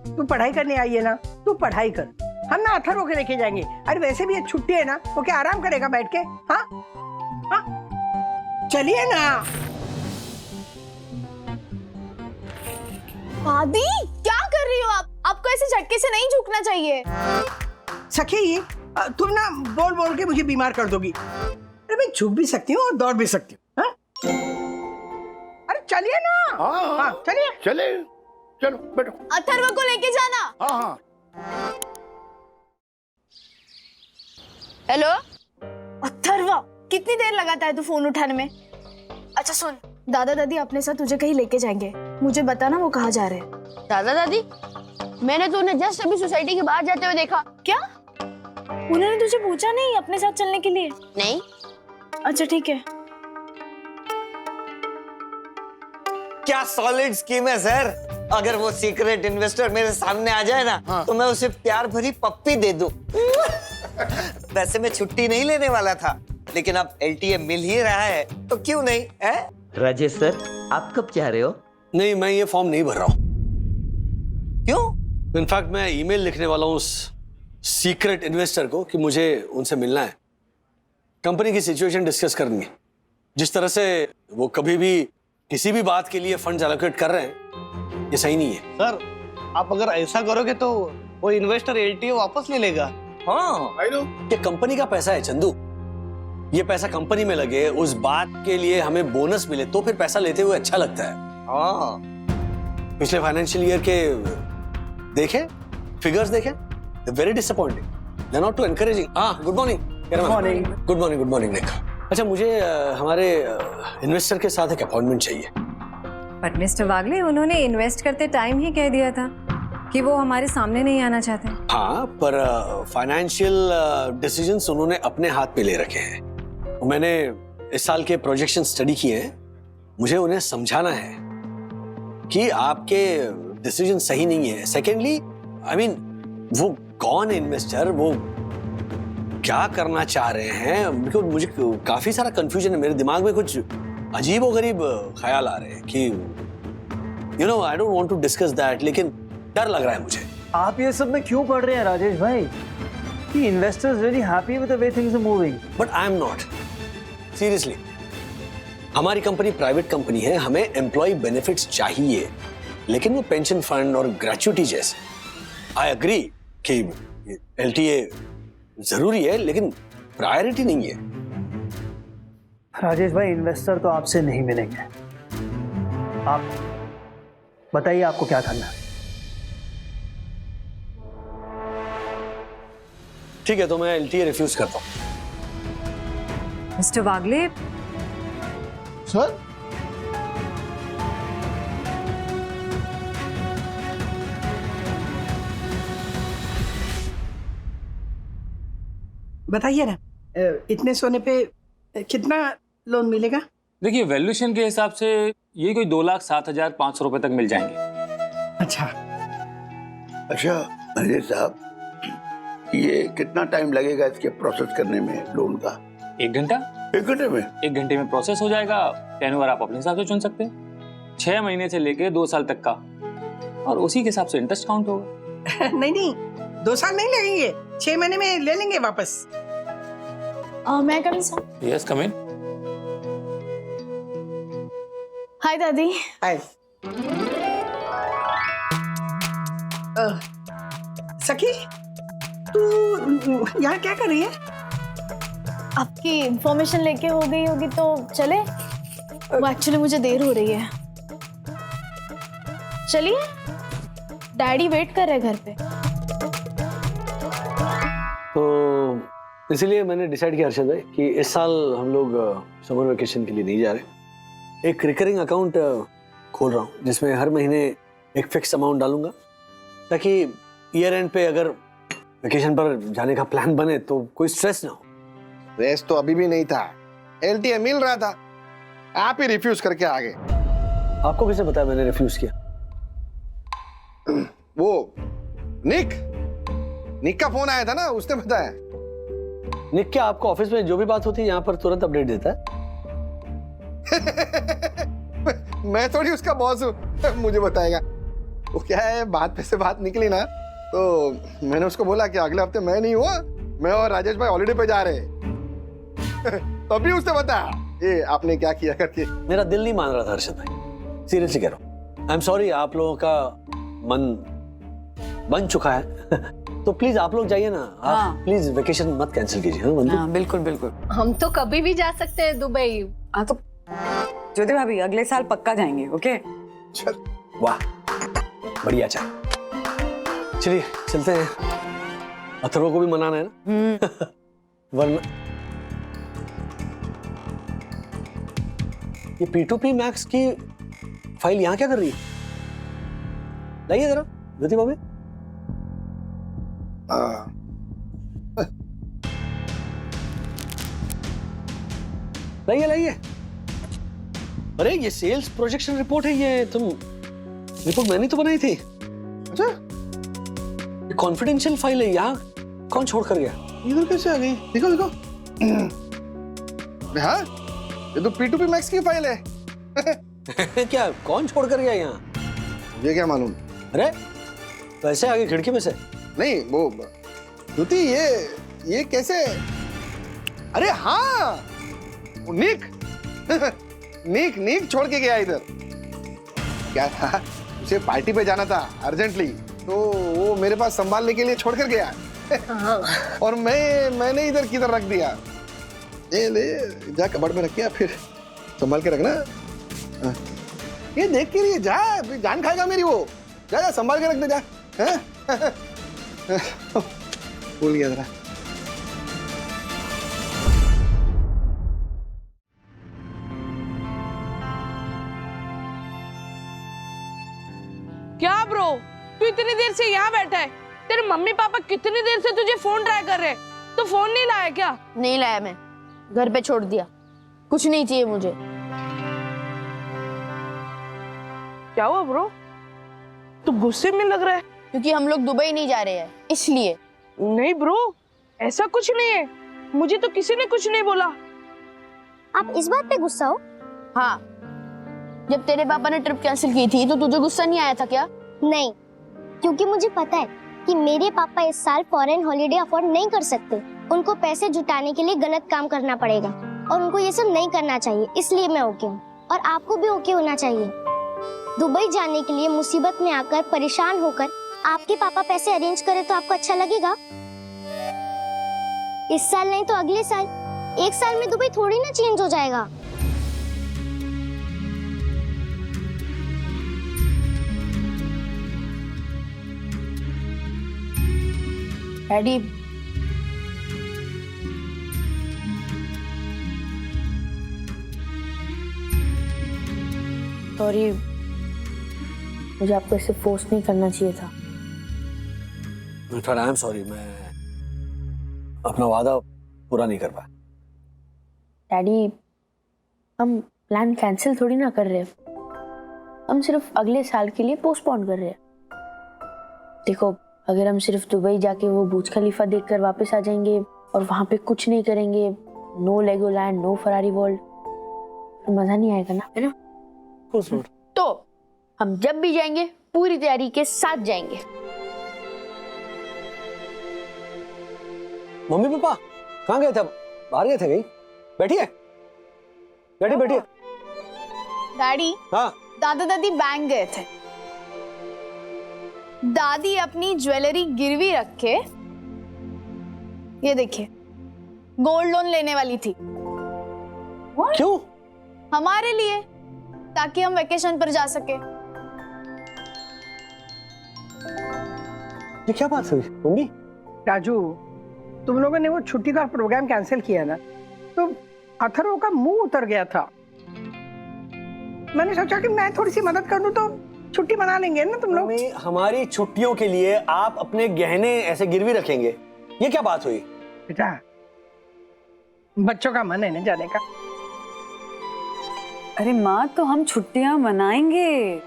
तू पढ़ाई करने आई है ना, तू पढ़ाई कर। हम ना अथर्व के लेके जाएंगे। अरे वैसे भी ये छुट्टी है ना, वो क्या आराम करेगा बैठ के? हाँ हाँ, चलिए ना। दादी क्या कर रही हो आप? आपको ऐसे झटके से नहीं झुकना चाहिए। सखी, तुम ना बोल बोल के मुझे बीमार कर दोगी। अरे मैं झुक भी सकती हूँ और दौड़ भी सकती हूँ। अरे चलिए ना। हाँ चलिए चले, चलो बैठो। अथर्व को लेके जाना। हाँ। हेलो अथर्व, कितनी देर लगाता है तू फोन उठाने में? अच्छा सुन, दादा दादी अपने साथ तुझे कहीं लेके जाएंगे, मुझे बताना वो कहाँ जा रहे हैं। दादा दादी? मैंने तो उन्हें जस्ट अभी सोसाइटी के बाहर जाते हुए देखा। क्या? उन्होंने तुझे पूछा नहीं अपने साथ चलने के लिए? नहीं। अच्छा ठीक है। क्या सॉलिड स्कीम है सर। अगर वो सीक्रेट इन्वेस्टर मेरे सामने आ जाए ना, तो मैं उसे प्यार भरी पप्पी दे दूं। वैसे मैं छुट्टी नहीं लेने वाला था, लेकिन अब LTA मिल ही रहा है तो क्यों नहीं है? राजेश सर, आप कब जा रहे हो? नहीं, मैं ये फॉर्म नहीं भर रहा हूँ। क्यों? इनफैक्ट मैं ईमेल लिखने वाला हूँ उस सीक्रेट इन्वेस्टर को कि मुझे उनसे मिलना है, कंपनी की सिचुएशन डिस्कस करनी है। जिस तरह से वो कभी भी किसी भी बात के लिए फंड्स एलोकेट कर रहे हैं, ये सही नहीं है। सर, आप अगर ऐसा करोगे तो वो इन्वेस्टर LTA वापस ले लेगा। हाँ, ये कंपनी का पैसा है चंदू। ये पैसा कंपनी में लगे, उस बात के लिए हमें बोनस मिले तो फिर पैसा लेते हुए अच्छा लगता है। हाँ। पिछले फाइनेंशियल ईयर के देखे फिगर्स देखे, very disappointing, they are not too encouraging. Good morning. Good morning. Good morning Nick. अच्छा, मुझे हमारे इन्वेस्टर के साथ एक अपॉइंटमेंट चाहिए। बट मिस्टर वागले, उन्होंने इन्वेस्ट करते टाइम ही कह दिया था कि वो हमारे सामने नहीं आना चाहते। हाँ, पर फाइनेंशियल डिसीजंस उन्होंने अपने हाथ पे ले रखे हैं। मैंने इस साल के प्रोजेक्शन स्टडी किए हैं, मुझे उन्हें समझाना है कि आपके डिसीजन सही नहीं है। सेकेंडली, आई मीन, वो कौन इन्वेस्टर, वो क्या करना चाह रहे हैं, बिकॉज मुझे काफी सारा कंफ्यूजन है। मेरे दिमाग में कुछ अजीब और गरीब ख्याल आ रहे हैं कि you know, I don't want to discuss that, लेकिन डर लग रहा है मुझे। आप ये सब में क्यों पढ़ रहे हैं राजेश भाई? कि investors really happy with the way things are moving. But I am not, seriously. हमारी कंपनी प्राइवेट कंपनी है, हमें एम्प्लॉय बेनिफिट्स चाहिए, लेकिन वो पेंशन फंड और ग्रेच्युटी जैसे। आई एग्री कि LTA जरूरी है, लेकिन प्रायोरिटी नहीं है। राजेश भाई, इन्वेस्टर तो आपसे नहीं मिलेंगे। आप बताइए आपको क्या करना है। ठीक है, तो मैं LTA रिफ्यूज करता हूँ। मिस्टर वागले, सर, बताइए ना, इतने सोने पे कितना लोन मिलेगा? देखिए, वैल्यूएशन के हिसाब से ये कोई 2,07,500 रुपए तक मिल जाएंगे। अच्छा अजय साहब, ये कितना टाइम लगेगा इसके प्रोसेस करने में लोन का? 1 घंटा। 1 घंटे में? 1 घंटे में प्रोसेस हो जाएगा। टेन्योर आप अपने हिसाब से चुन सकते हैं, 6 महीने से लेके 2 साल तक का, और उसी के हिसाब से इंटरेस्ट काउंट होगा। नहीं, 2 साल नहीं लगेंगे, 6 महीने में ले लेंगे वापस। मैं कम सर। यस, कम इन। हाय दादी। हाय। सखी, तू यहाँ क्या कर रही है? आपकी इंफॉर्मेशन लेके हो गई होगी तो चले। वो एक्चुअली मुझे देर हो रही है। चलिए, डैडी वेट कर रहे हैं घर पे। तो इसीलिए मैंने डिसाइड किया हर्षद भाई कि इस साल हम लोग समर वेकेशन के लिए नहीं जा रहे। एक रिकरिंग अकाउंट खोल रहा हूँ जिसमें हर महीने एक फिक्स अमाउंट डालूंगा, ताकि ईयर एंड पे अगर वेकेशन पर जाने का प्लान बने तो कोई स्ट्रेस ना हो। रेस तो अभी भी नहीं था, LTA मिल रहा था, आप ही रिफ्यूज करके आ गए। आपको किसने बताया मैंने रिफ्यूज किया? वो निक का फोन आया था ना, उसने बताया। निक क्या आपको ऑफिस में जो भी बात होती है यहाँ पर तुरंत अपडेट देता है? मैं थोड़ी उसका बॉस हूँ, मुझे बताएगा। वो क्या है, बात पे से बात निकली ना, तो मैंने उसको बोला कि अगले हफ्ते मैं नहीं हुआ, मैं और राजेश भाई हॉलिडे पे जा रहे हैं। तभी उसने बताया ये आपने क्या किया करके। मेरा दिल नहीं मान रहा था हर्षद भाई, सीरियसली कह रहा हूँ। आई एम सॉरी, आप लोगों का मन बन चुका है तो प्लीज आप लोग जाइए ना। आप प्लीज वेकेशन मत कैंसिल कीजिए। हाँ बिल्कुल बिल्कुल। हम तो कभी भी जा सकते हैं दुबई। हाँ तो ज्योति भाभी अगले साल पक्का जाएंगे। ओके चल। वाह बढ़िया। चलिए चलते हैं, अथर्व को भी मनाना है ना। वरना ये P2P मैक्स की फाइल यहाँ क्या कर रही है? लाइए जरा ज्योति भाभी। लाइए लाइए। अरे ये सेल्स प्रोजेक्शन रिपोर्ट है, ये तुम रिपोर्ट मैंने तो बनाई थी। अच्छा ये कॉन्फिडेंशियल फाइल है, यहाँ कौन छोड़ कर गया? इधर कैसे आ गई? देखो देखो। हाँ ये तो P2P मैक्स की फाइल है। क्या कौन छोड़ कर गया यहाँ? ये क्या मालूम। अरे वैसे आगे खिड़की में से नहीं वो ज्योति, ये कैसे? अरे हाँ वो निक निक निक छोड़ के गया इधर। क्या था, उसे पार्टी पे जाना था अर्जेंटली, तो वो मेरे पास संभालने के लिए छोड़ कर गया। और मैंने इधर किधर रख दिया। ले जा कबड़ में रखिया, फिर संभाल के रखना। ये देख के लिए जा, जान खाएगा मेरी वो। जा जा संभाल के रख दे जा। भूल गया जरा। क्या ब्रो, तू इतनी देर से यहाँ बैठा है? तेरे मम्मी पापा कितनी देर से तुझे फोन ट्राई कर रहे हैं, तो फोन नहीं लाया क्या? नहीं लाया, मैं घर पे छोड़ दिया। कुछ नहीं चाहिए मुझे। क्या हुआ ब्रो, तू गुस्से में लग रहा है? क्योंकि हम लोग दुबई नहीं जा रहे हैं इसलिए। नहीं ब्रो ऐसा कुछ नहीं है, मुझे तो किसी ने कुछ नहीं बोला। आप इस बात पे गुस्सा हो? हाँ, जब तेरे पापा ने ट्रिप कैंसिल की थी तो तुझे गुस्सा नहीं आया था क्या? नहीं, क्योंकि मुझे पता है कि मेरे पापा इस साल फॉरेन हॉलिडे अफोर्ड नहीं कर सकते। उनको पैसे जुटाने के लिए गलत काम करना पड़ेगा और उनको ये सब नहीं करना चाहिए, इसलिए मैं ओके हूँ। और आपको भी ओके होना चाहिए। दुबई जाने के लिए मुसीबत में आकर परेशान होकर आपके पापा पैसे अरेंज करे तो आपको अच्छा लगेगा? इस साल नहीं तो अगले साल। एक साल में दुबई थोड़ी ना चेंज हो जाएगा। डैडी, सॉरी, मुझे आपको ऐसे फोर्स नहीं करना चाहिए था। आई एम सॉरी, मैं अपना वादा पूरा नहीं कर पाया। डैडी, हम प्लान कैंसिल थोड़ी ना कर रहे, हम सिर्फ अगले साल के लिए पोस्टपोन कर रहे हैं। देखो, अगर हम सिर्फ दुबई जाके वो बुर्ज खलीफा देखकर वापस आ जाएंगे और वहां पे कुछ नहीं करेंगे, no Legoland, no Ferrari World, तो मजा नहीं आएगा ना, है ना? तो हम जब भी जाएंगे पूरी तैयारी के साथ जाएंगे। मम्मी पापा कहाँ गए थे? बाहर गए थे कहीं? बैठिए बैठिए बैठिए। डैडी, हाँ दादा दादी बैंक गए थे। दादी अपनी ज्वेलरी गिरवी रख के, ये देखिए, गोल्ड लोन लेने वाली थी। क्यों? हमारे लिए, ताकि हम वेकेशन पर जा सके। ये क्या बात हुई मम्मी? राजू, तुम लोगों ने वो छुट्टी का प्रोग्राम कैंसिल किया ना, तो अथर्व का मुंह उतर गया था। मैंने सोचा कि मैं थोड़ी सी मदद कर दूं तो छुट्टी मना लेंगे ना तुम लोग। हमारी छुट्टियों के लिए आप अपने गहने ऐसे गिरवी रखेंगे, ये क्या बात हुई? बेटा, बच्चों का मन है ना जाने का। अरे माँ, तो हम छुट्टियां मनाएंगे।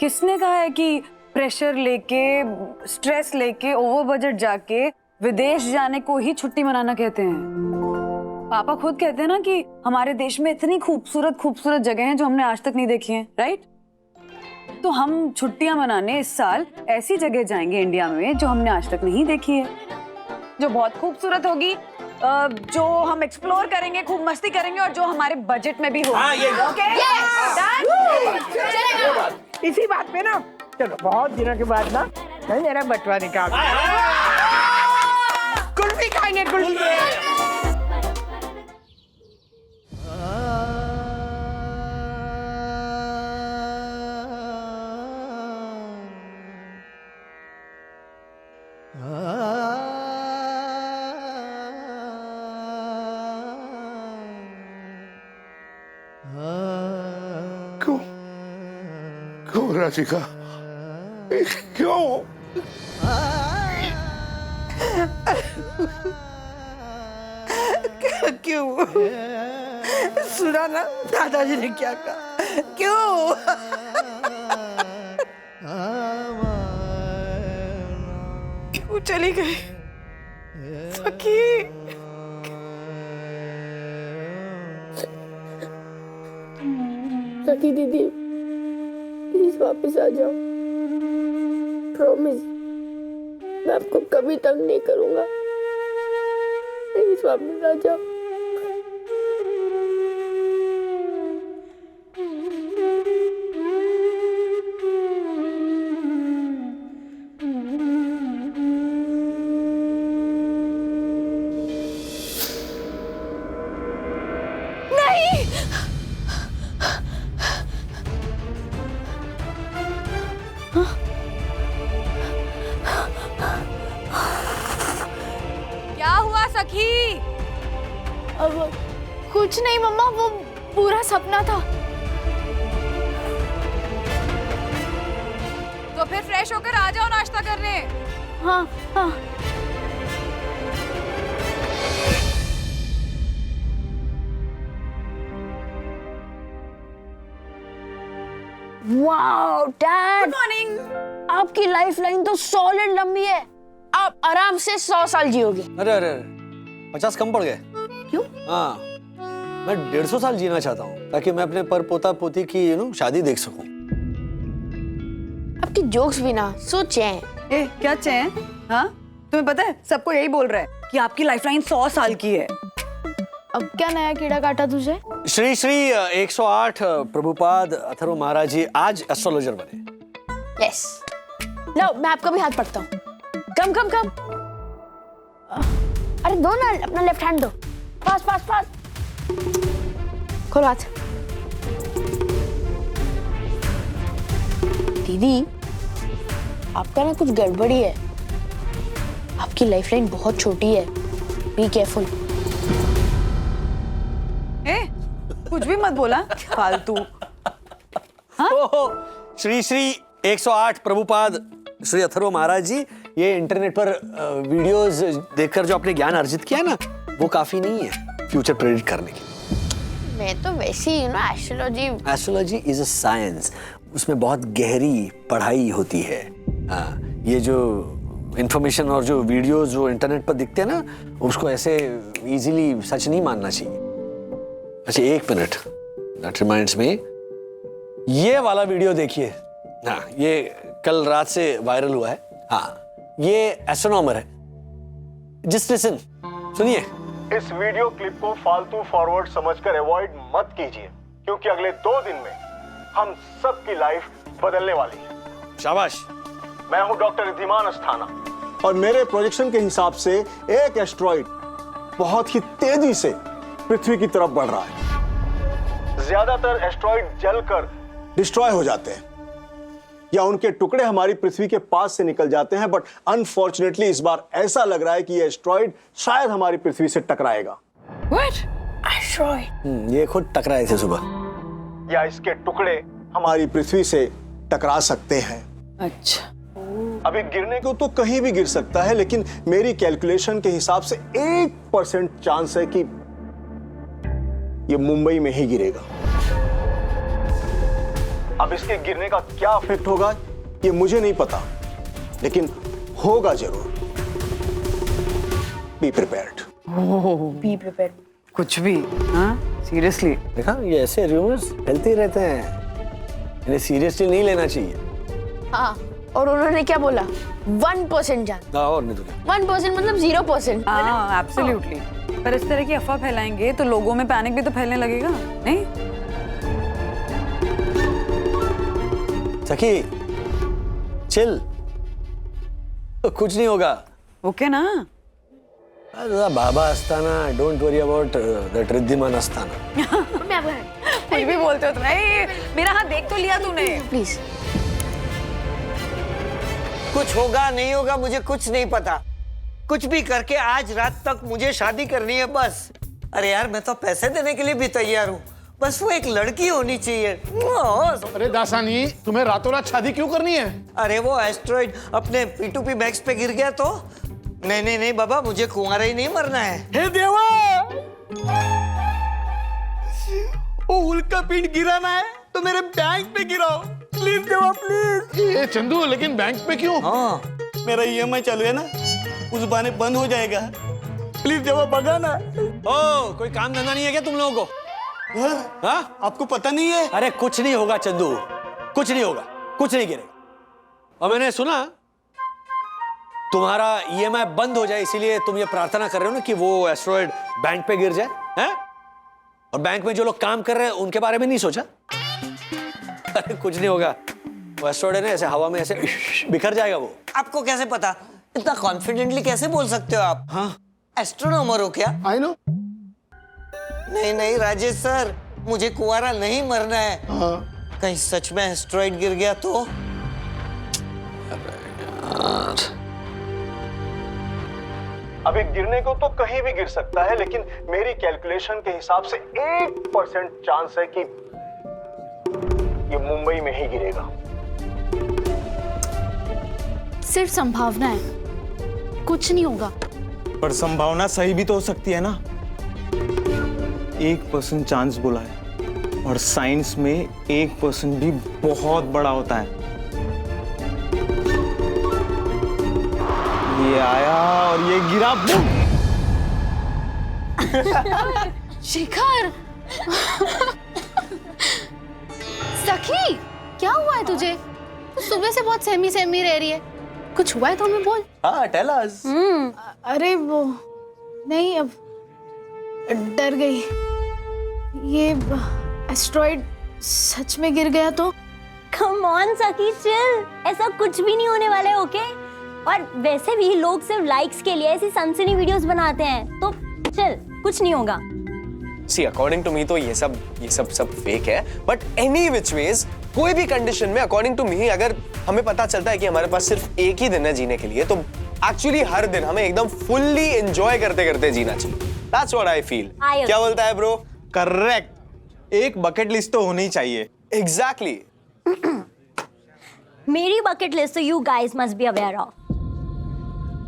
किसने कहा है कि प्रेशर लेके, स्ट्रेस लेके, ओवर बजट जाके विदेश जाने को ही छुट्टी मनाना कहते हैं? पापा खुद कहते हैं ना कि हमारे देश में इतनी खूबसूरत खूबसूरत जगह हैं जो हमने आज तक नहीं देखी हैं, राइट? तो हम छुट्टियां मनाने इस साल ऐसी जगह जाएंगे इंडिया में जो हमने आज तक नहीं देखी है, जो बहुत खूबसूरत होगी, जो हम एक्सप्लोर करेंगे, खूब मस्ती करेंगे और जो हमारे बजट में भी होगी। हाँ, ये ओके? इसी बात पे ना, चलो बहुत दिनों के बाद ना मैं मेरा बटवा निकाल, कुल्फी खाएंगे, कुल्फी। क्यों राधिका, क्यों? क्यों? सुना ना दादाजी ने क्या कहा? क्यों? क्यों चली गई सखी? सखी दीदी प्लीज वापस आ जाओ, प्रॉमिस मैं आपको कभी तंग नहीं करूंगा, प्लीज वापस आ जाओ। क्या हुआ सखी? अब कुछ नहीं मम्मा, वो पूरा सपना था। तो फिर फ्रेश होकर आ जाओ नाश्ता करने। हाँ हाँ। Wow dad, good morning. आपकी लाइफ लाइन तो सॉलिड लंबी है, आप आराम से 100 साल जियोगे। अरे अरे 50 कम पड़ गए। क्यों? हाँ, मैं 150 साल जीना चाहता हूँ ताकि मैं अपने पर पोता पोती की शादी देख सकूं। आपकी जोक्स भी ना सो चैन। ए, क्या चैन? हाँ, तुम्हें पता है सबको यही बोल रहा है कि आपकी लाइफलाइन 100 साल की है। अब क्या नया कीड़ा काटा तुझे? श्री श्री 108 प्रभुपाद अथर्व महाराज जी आज एस्ट्रोलॉजर बने। यस, लो मैं आपका भी हाथ पकड़ता हूँ। कम कम कम। अरे दो ना, अपना लेफ्ट हैंड दो। पास पास पास। खोलो हाथ। दीदी आपका ना कुछ गड़बड़ी है, आपकी लाइफलाइन बहुत छोटी है, बी केयरफुल। कुछ भी मत बोला फालतू। श्री श्री 108 प्रभुपाद श्री अथर्व महाराज जी, ये इंटरनेट पर वीडियोस देखकर जो आपने ज्ञान अर्जित किया ना, वो काफी नहीं है फ्यूचर प्रेडिक्ट करने के। मैं तो वैसे ही ना एस्ट्रोलॉजी इज अ साइंस, उसमें बहुत गहरी पढ़ाई होती है। हाँ, ये जो इंफॉर्मेशन और जो वीडियोस जो इंटरनेट पर दिखते हैं ना, उसको ऐसे इजीली सच नहीं मानना चाहिए। अच्छा एक मिनट, दैट रिमाइंड्स मी, ये वाला वीडियो देखिए। हाँ, ये कल रात से वायरल हुआ है। हाँ, ये एस्ट्रोनॉमर है। जस्ट लिसन, सुनिए। इस वीडियो क्लिप को फालतू फॉरवर्ड समझकर अवॉइड मत कीजिए, क्योंकि अगले 2 दिन में हम सबकी लाइफ बदलने वाली है। शाबाश। मैं हूं डॉक्टर रिद्धिमान अस्थाना, और मेरे प्रोजेक्शन के हिसाब से एक एस्ट्रॉइड बहुत ही तेजी से पृथ्वी की तरफ बढ़ रहा है। ज्यादातर एस्ट्रॉइड जलकर डिस्ट्रॉय हो जाते हैं या उनके टुकड़े हमारी पृथ्वी के पास से निकल जाते हैं, बट अनफॉर्चुनेटली इस बार ऐसा लग रहा है कि यह एस्ट्रॉइड शायद हमारी पृथ्वी से टकराएगा। What? एस्ट्रॉइड? ये खुद टकराए थे सुबह। या इसके टुकड़े हमारी पृथ्वी से टकरा सकते हैं। अच्छा, अभी गिरने को तो कहीं भी गिर सकता है, लेकिन मेरी कैलकुलेशन के हिसाब से 1% चांस है कि ये मुंबई में ही गिरेगा। अब इसके गिरने का क्या इफेक्ट होगा ये मुझे नहीं पता, लेकिन होगा जरूर। Be prepared. Be prepared. कुछ भी? हाँ, सीरियसली? देखा, ये ऐसे रूमर्स फैलते रहते हैं, इन्हें सीरियसली नहीं लेना चाहिए। हाँ, और उन्होंने क्या बोला? 1% चांस। और नहीं तो क्या? 1% मतलब 0%। हाँ, एब्सोल्युटली। पर इस तरह की अफवाह फैलाएंगे तो लोगों में पैनिक भी तो फैलने लगेगा, नहीं? सखी चिल, कुछ नहीं होगा। ओके ना? बाबा Asthana, don't worry about that Riddhiman Asthana. कुछ भी बोलते हो तुम। मेरा हाथ देख तो लिया तूने। प्लीज। कुछ होगा नहीं होगा मुझे कुछ नहीं पता, कुछ भी करके आज रात तक मुझे शादी करनी है बस। अरे यार मैं तो पैसे देने के लिए भी तैयार हूँ, बस वो एक लड़की होनी चाहिए। अरे दासानी, तुम्हें रातों रात शादी क्यों करनी है? अरे वो एस्ट्रॉइड अपने P2P मैक्स पे गिर गया तो? नहीं नहीं नहीं बाबा, मुझे कुंवारा ही नहीं मरना है। हे देवा, वो उल्का पिंड गिराना है तो मेरे बैंक पे गिराओ प्लीज देवा, प्लीज। ये चंदू, लेकिन बैंक पे क्यों? हाँ मेरा EMI चालू है ना, उस बहाने बंद हो जाएगा। प्लीज देवा भगाना। ओ, कोई काम धंधा नहीं है क्या तुम लोगों को? हाँ? आपको पता नहीं है? अरे कुछ नहीं होगा चंदू, कुछ नहीं होगा, कुछ नहीं गिरेगा। और मैंने सुना तुम्हारा EMI बंद हो जाए, इसीलिए तुम ये प्रार्थना कर रहे हो ना कि वो एस्ट्रॉइड बैंक पे गिर जाए, हैं? और बैंक में जो लोग काम कर रहे हैं उनके बारे में नहीं सोचा? अरे कुछ नहीं होगा, वो एस्ट्रॉइड है ना, ऐसे हवा में ऐसे बिखर जाएगा वो। आपको कैसे पता? इतना कॉन्फिडेंटली कैसे बोल सकते हो आप? हाँ, एस्ट्रोनॉमर हो क्या? I know. नहीं नहीं राजेश सर, मुझे कुंवारा नहीं मरना है। हाँ। कहीं सच में एस्ट्रॉइड गिर गया तो? अभी गिरने को तो कहीं भी गिर सकता है, लेकिन मेरी कैलकुलेशन के हिसाब से 1% चांस है कि ये मुंबई में ही गिरेगा। सिर्फ संभावना है, कुछ नहीं होगा। पर संभावना सही भी तो हो सकती है ना। 1% चांस बोला है, और साइंस में 1% भी बहुत बड़ा होता है। ये आया और ये गिरा, बूम। शिखर, सखी, क्या हुआ है तुझे? तू सुबह से बहुत सहमी सहमी रह रही है, कुछ हुआ है तो हमें बोल। हाँ, टेल अस। अरे वो नहीं, अब डर गई। ये एस्ट्रॉइड सच में गिर गया तो? कम ऑन सखी, चिल, ऐसा कुछ भी नहीं होने वाला है, ओके? और वैसे भी लोग सिर्फ लाइक्स के लिए ऐसी सनसनी वीडियोस बनाते हैं, तो चिल, कुछ नहीं होगा। सी अकॉर्डिंग टू मी तो ये सब फेक है, बट एनी विच वेज कोई भी कंडीशन में अकॉर्डिंग टू मी अगर हमें पता चलता है कि हमारे पास सिर्फ एक ही दिन है जीने के लिए, तो एक्चुअली हर दिन हमें एकदम फुल्ली एंजॉय करते करते जीना चाहिए। That's what I feel. क्या बोलता है ब्रो? करेक्ट, एक बकेट लिस्ट तो होनी चाहिए। एग्जैक्टली। मेरी बकेट लिस्ट तो you guys must be aware of.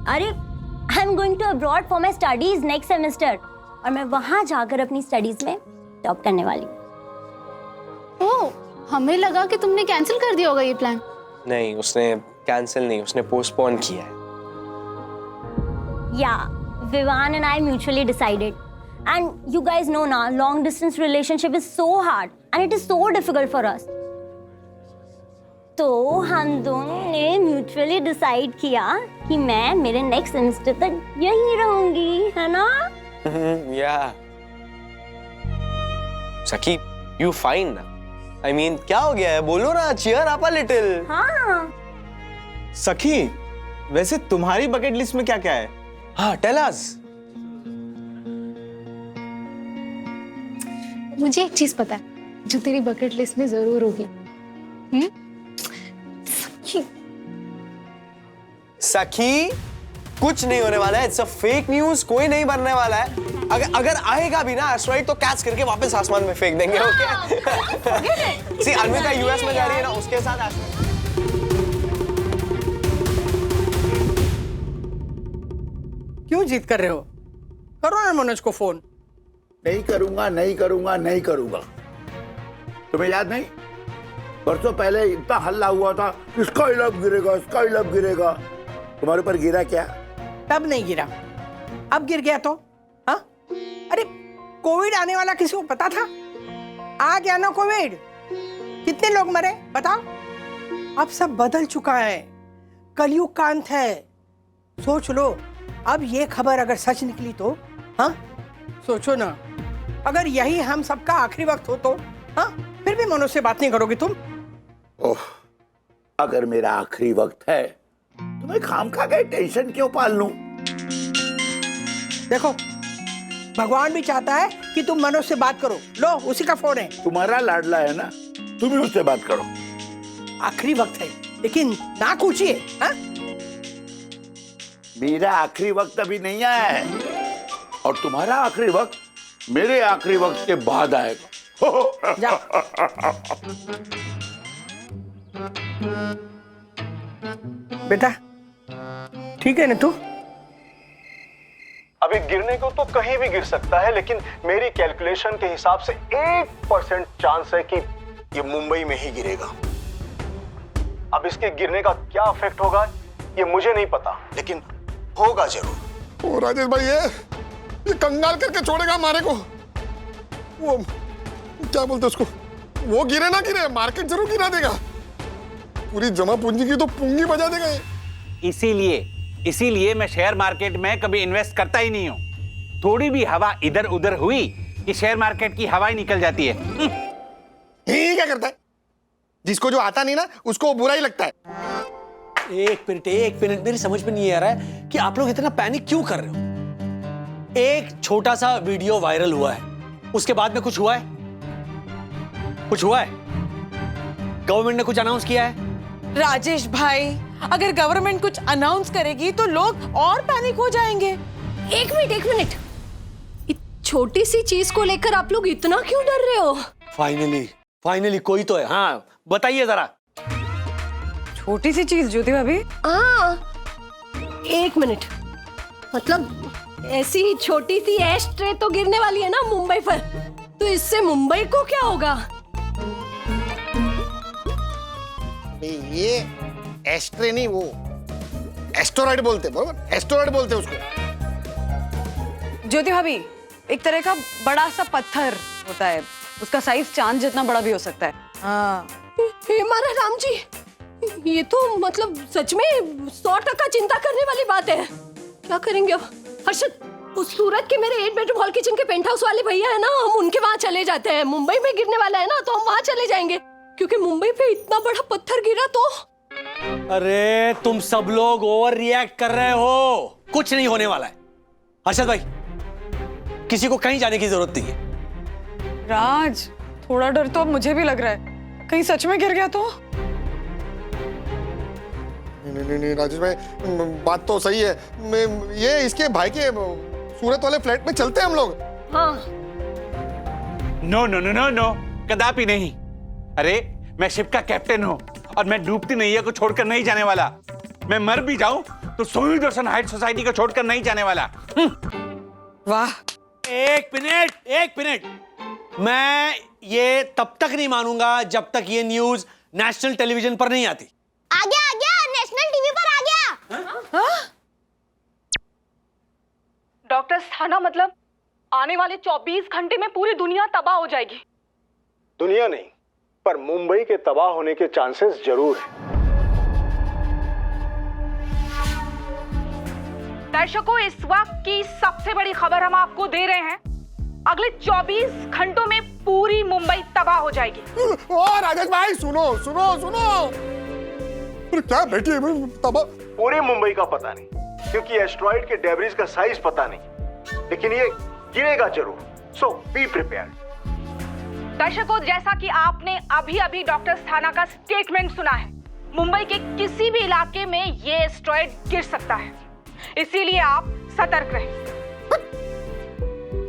अरे I am going to abroad for my studies next semester, और मैं वहां जाकर अपनी स्टडीज में टॉप करने वाली हूँ। ओह, हमें लगा कि तुमने कैंसिल कर दिया होगा ये प्लान। नहीं, उसने कैंसिल नहीं, उसने पोस्टपोन किया है। Yeah, Vivan and I mutually decided. And you guys know now, long distance relationship is so hard and it is so difficult for us. तो हम दोनों ने mutually decide किया कि मैं मेरे next semester तक यहीं रहूंगी, है ना? Yeah. सखी, you fine ना? I mean, क्या हो गया है? बोलो ना, cheer up a little. हाँ. सखी, वैसे तुम्हारी बकेट लिस्ट में क्या क्या है? हाँ, tell us. मुझे एक चीज पता है जो तेरी बकेट लिस्ट में जरूर होगी। सखी, कुछ नहीं होने वाला है। इट्स अ फेक न्यूज, कोई नहीं बनने वाला है। अगर आएगा भी ना एस्ट्रॉइड तो कैच करके वापस आसमान में फेंक देंगे, ओके? सी अन्विता यूएस में जा रही है ना, उसके साथ एस्ट्रॉइड। क्यों जिद कर रहे हो? करो ना मनोज को फोन। नहीं करूंगा, नहीं करूंगा, नहीं करूंगा। तुम्हें याद नहीं, परसों पहले इतना हल्ला हुआ था, स्काई लैब गिरेगा, स्काई लैब गिरेगा। तुम्हारे ऊपर गिरा क्या? तब नहीं गिरा, अब गिर गया तो? हाँ? अरे कोविड आने वाला किसी को पता था? आ गया ना कोविड, कितने लोग मरे बताओ? अब सब बदल चुका है, कलयुग का अंत है। सोच लो, अब ये खबर अगर सच निकली तो? हाँ, सोचो ना, अगर यही हम सबका आखिरी वक्त हो तो? हाँ, फिर भी मनोज से बात नहीं करोगे तुम? ओह, अगर मेरा आखिरी वक्त है तो मैं खामखा के टेंशन क्यों पाल लूं? देखो, भगवान भी चाहता है कि तुम मनोज से बात करो। लो, उसी का फोन है। तुम्हारा लाडला है ना, तुम ही उससे बात करो। आखिरी वक्त है, लेकिन ना पूछिए। हाँ? मेरा आखिरी वक्त अभी नहीं आया है और तुम्हारा आखिरी वक्त मेरे आखिरी वक्त के बाद आएगा। जाओ। बेटा, ठीक है ना तू? अभी गिरने को तो कहीं भी गिर सकता है, लेकिन मेरी कैलकुलेशन के हिसाब से 1% चांस है कि ये मुंबई में ही गिरेगा। अब इसके गिरने का क्या इफेक्ट होगा ये मुझे नहीं पता, लेकिन होगा जरूर। ओ राजेश भाई, ये कंगाल करके छोड़ेगा हमारे को। वो क्या बोलते उसको, वो गिरे ना गिरे, मार्केट जरूर गिरा देगा। पूरी जमा पूंजी की तो पूंगी बजा देगा ये। इसीलिए मैं शेयर मार्केट में कभी इन्वेस्ट करता ही नहीं हूँ। थोड़ी भी हवा इधर उधर हुई कि शेयर मार्केट की हवा ही निकल जाती है। ये क्या करता है? जिसको जो आता नहीं ना उसको बुरा ही लगता है। एक मिनट मेरी समझ में नहीं आ रहा है कि आप लोग इतना पैनिक क्यों कर रहे हो। एक छोटा सा वीडियो वायरल हुआ है, उसके बाद में कुछ हुआ है? गवर्नमेंट ने कुछ अनाउंस किया है? राजेश भाई, अगर गवर्नमेंट कुछ अनाउंस करेगी तो लोग और पैनिक हो जाएंगे। एक मिनट, छोटी सी चीज को लेकर आप लोग इतना क्यों डर रहे हो? फाइनली कोई तो है। हाँ, बताइए जरा। छोटी सी चीज ज्योति भाभी? हाँ, 1 मिनट, मतलब ऐसी ही छोटी सी एश ट्रे तो गिरने वाली है ना मुंबई पर, तो इससे मुंबई को क्या होगा? ये एस्ट्रे नहीं, वो एस्टोरॉइड बोलते, बरोबर? एस्टोरॉइड बोलते उसको। ज्योति भाभी, एक तरह का बड़ा सा पत्थर होता है, उसका साइज चांद जितना बड़ा भी हो सकता है। हाँ। हे मारा राम जी, ये तो मतलब सच में 100% चिंता करने वाली बात है। क्या करेंगे अब? हर्षद, उस सूरत के मेरे 8 बेडरूम हॉल किचन के पेंट हाउस वाले भैया है ना, हम उनके वहाँ चले जाते हैं। मुंबई में गिरने वाला है ना, तो हम वहाँ चले जाएंगे, क्योंकि मुंबई पे इतना बड़ा पत्थर गिरा तो। अरे तुम सब लोग ओवर रिएक्ट कर रहे हो, कुछ नहीं होने वाला है। हर्षद भाई, किसी को कहीं जाने की जरूरत नहीं है। राज, थोड़ा डर तो अब मुझे भी लग रहा है, कहीं सच में गिर गया तो? नहीं राजेश भाई, बात तो सही है। ये इसके भाई के सूरत वाले फ्लैट में चलते हैं हम लोग। हाँ। नो, कदापि नहीं। अरे मैं शिप का कैप्टन हूँ और मैं डूबती नैया को छोड़कर नहीं जाने वाला। मैं मर भी जाऊं तो सोनी दर्शन हाइट सोसाइटी को छोड़कर नहीं जाने वाला। वाह, एक मिनट, मैं ये तब तक नहीं मानूंगा जब तक ये न्यूज नेशनल टेलीविजन पर नहीं आती। आ गया, नेशनल टीवी पर आ गया। डॉक्टर थाना, मतलब आने वाले 24 घंटे में पूरी दुनिया तबाह हो जाएगी। दुनिया नहीं, पर मुंबई के तबाह होने के चांसेस जरूर हैं। दर्शकों, इस वक्त की सबसे बड़ी खबर हम आपको दे रहे हैं। अगले 24 घंटों में पूरी मुंबई तबाह हो जाएगी। ओ राजेश भाई, सुनो। क्या बेटी तबाह? पूरी मुंबई का पता नहीं, क्योंकि एस्ट्रॉइड के डेब्रिस का साइज पता नहीं, लेकिन ये गिरेगा जरूर। सो बी प्रिपेयर्ड। दर्शकों, जैसा कि आपने अभी डॉक्टर थाना का स्टेटमेंट सुना है, मुंबई के किसी भी इलाके में ये एस्ट्रॉइड गिर सकता है, इसीलिए आप सतर्क रहें।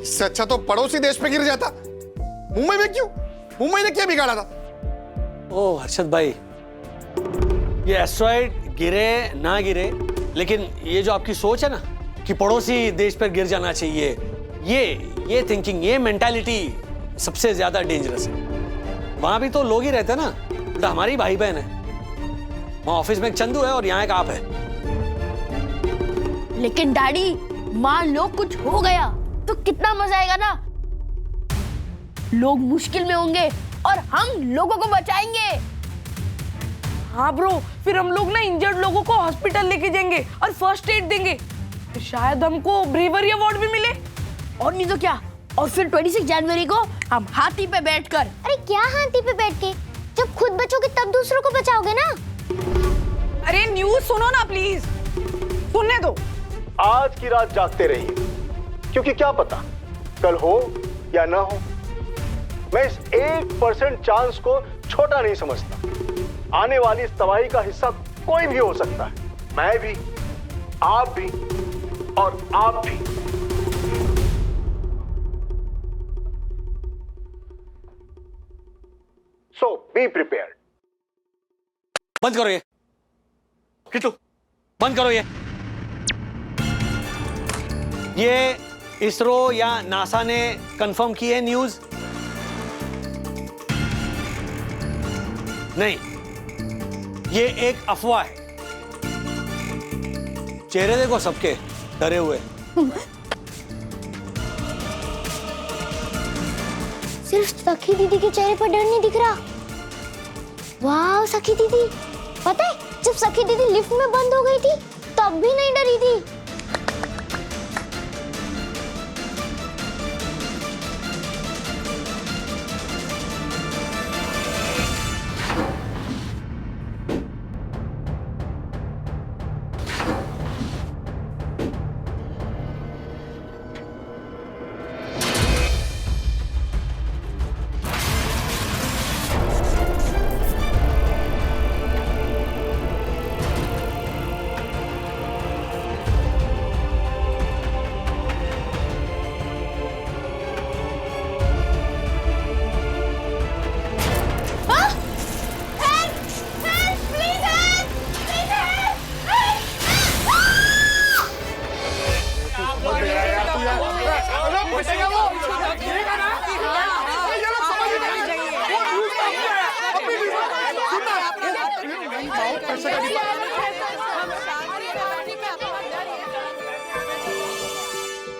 इससे अच्छा तो पड़ोसी देश पे गिर जाता। मुंबई में क्यों? मुंबई ने क्या बिगाड़ा था? ओ हर्षद भाई, ये एस्ट्रॉइड गिरे ना गिरे, लेकिन ये जो आपकी सोच है ना कि पड़ोसी देश पर गिर जाना चाहिए, ये थिंकिंग, ये मेंटालिटी सबसे ज्यादा डेंजरस है। वहां भी तो लोग ही रहते हैं ना, उल्टा हमारी भाई बहन है। वहां ऑफिस में एक चंदू है और यहाँ एक आप है। लेकिन डैडी, मान लो कुछ हो गया तो कितना मजा आएगा ना। लोग मुश्किल में होंगे और हम लोगों को बचाएंगे। हाँ ब्रो, फिर हम लोग ना इंजर्ड लोगों को हॉस्पिटल लेके जाएंगे और फर्स्ट एड देंगे, तो शायद हमको ब्रेवरी अवार्ड भी मिले। और नहीं तो क्या, और फिर 26 जनवरी को हम हाथी पे बैठकर। अरे क्या हाथी पे बैठ के? जब खुद बचोगे तब दूसरों को बचाओगे ना। अरे न्यूज़ सुनो ना प्लीज, सुनने दो। आज की रात जागते रहिए, क्योंकि क्या पता कल हो या ना हो। मैं इस 1% चांस को छोटा नहीं समझता। आने वाली इस तबाही का हिस्सा कोई भी हो सकता है, मैं भी, आप भी और आप भी। सो बी प्रिपेयर्ड। बंद करो ये किट्टू, बंद करो ये इसरो या नासा ने कंफर्म की है न्यूज? नहीं, ये एक अफवाह है। चेहरे देखो सबके डरे हुए। सिर्फ सखी दीदी के चेहरे पर डर नहीं दिख रहा। वाह सखी दीदी, पता है जब सखी दीदी लिफ्ट में बंद हो गई थी तब भी नहीं डरी थी।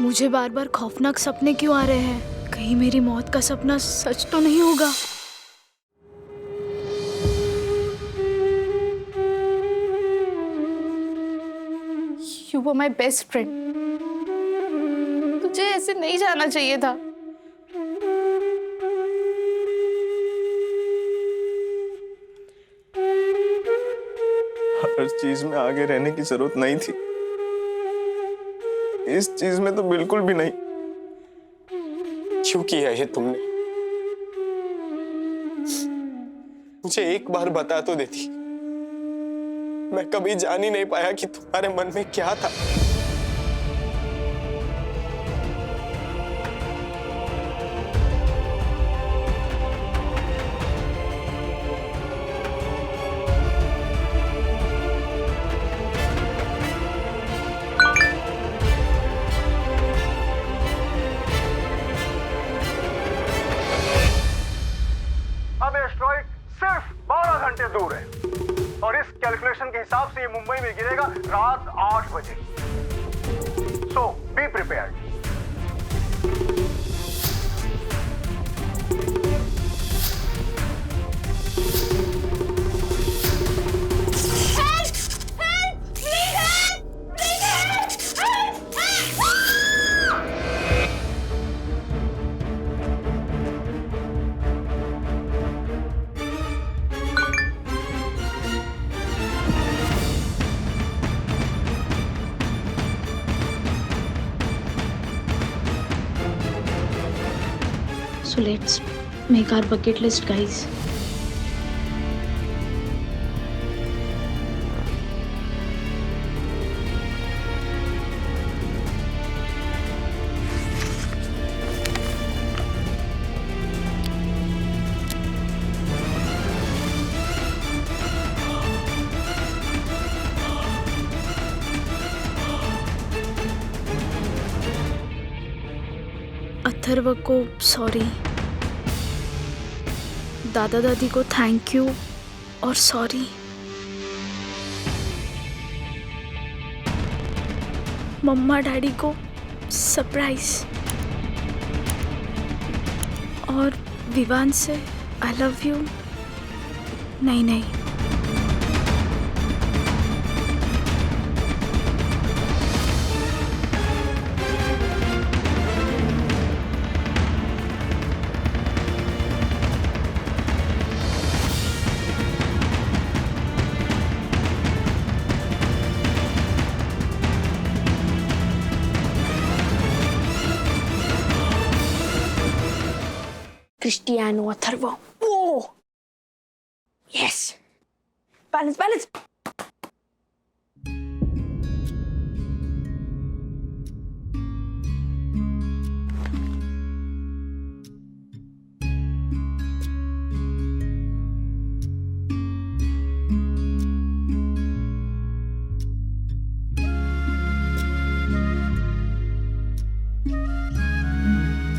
मुझे बार बार खौफनाक सपने क्यों आ रहे हैं? कहीं मेरी मौत का सपना सच तो नहीं होगा? You were my best friend. तुझे ऐसे नहीं जाना चाहिए था। हर चीज में आगे रहने की जरूरत नहीं थी, इस चीज में तो बिल्कुल भी नहीं। क्यों किया ये तुमने? मुझे एक बार बता तो देती, मैं कभी जान ही नहीं पाया कि तुम्हारे मन में क्या था। अब एस्ट्रॉइड सिर्फ 12 घंटे दूर है और इस कैलकुलेशन के हिसाब से ये मुंबई में गिरेगा रात 8 बजे। So be prepared. So let's make our bucket list, guys. Atharv को सॉरी, दादा दादी को थैंक यू और सॉरी, मम्मा डैडी को सरप्राइज और विवान से आई लव यू नहीं। Cristiano Atharv. Oh yes, balance balance.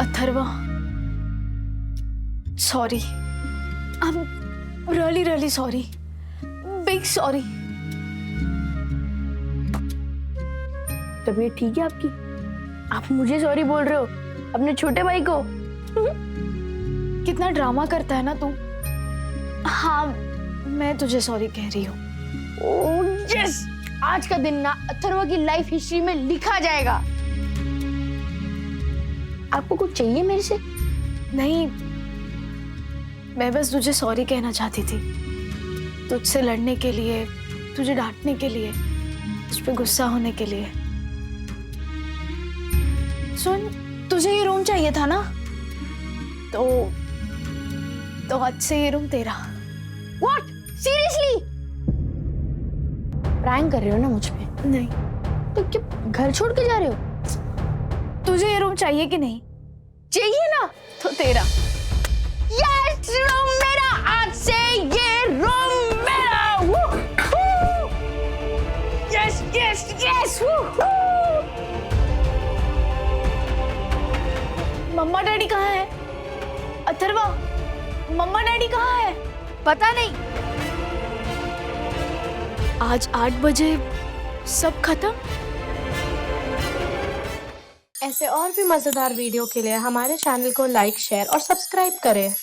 Atharva, sorry. I'm really, really sorry. Big sorry. तबीयत ठीक है आपकी? आप मुझे सॉरी बोल रहे हो, अपने छोटे भाई को? कितना ड्रामा करता है ना तू। हाँ, मैं तुझे सॉरी कह रही हूँ। ओह यस, आज का दिन ना अथर्वा की लाइफ हिस्ट्री में लिखा जाएगा। आपको कुछ चाहिए मेरे से? नहीं, मैं बस तुझे सॉरी कहना चाहती थी। तुझसे लड़ने के लिए, तुझे डांटने के लिए, तुझ पे गुस्सा होने के लिए। सुन, तुझे ये रूम चाहिए था ना, तो आज से ये रूम तेरा। What? Seriously? प्रैंक कर रहे हो ना मुझ पे? नहीं। तो क्या घर छोड़ के जा रहे हो? तुझे ये रूम चाहिए कि नहीं? चाहिए ना, तो तेरा। यस, रूम मेरा, आज से ये रूम मेरा। Yes yes yes. Mumma daddy कहाँ है? अथर्वा, मम्मा डैडी कहाँ है? पता नहीं। आज 8 बजे सब खत्म। ऐसे और भी मजेदार वीडियो के लिए हमारे चैनल को लाइक, शेयर और सब्सक्राइब करें।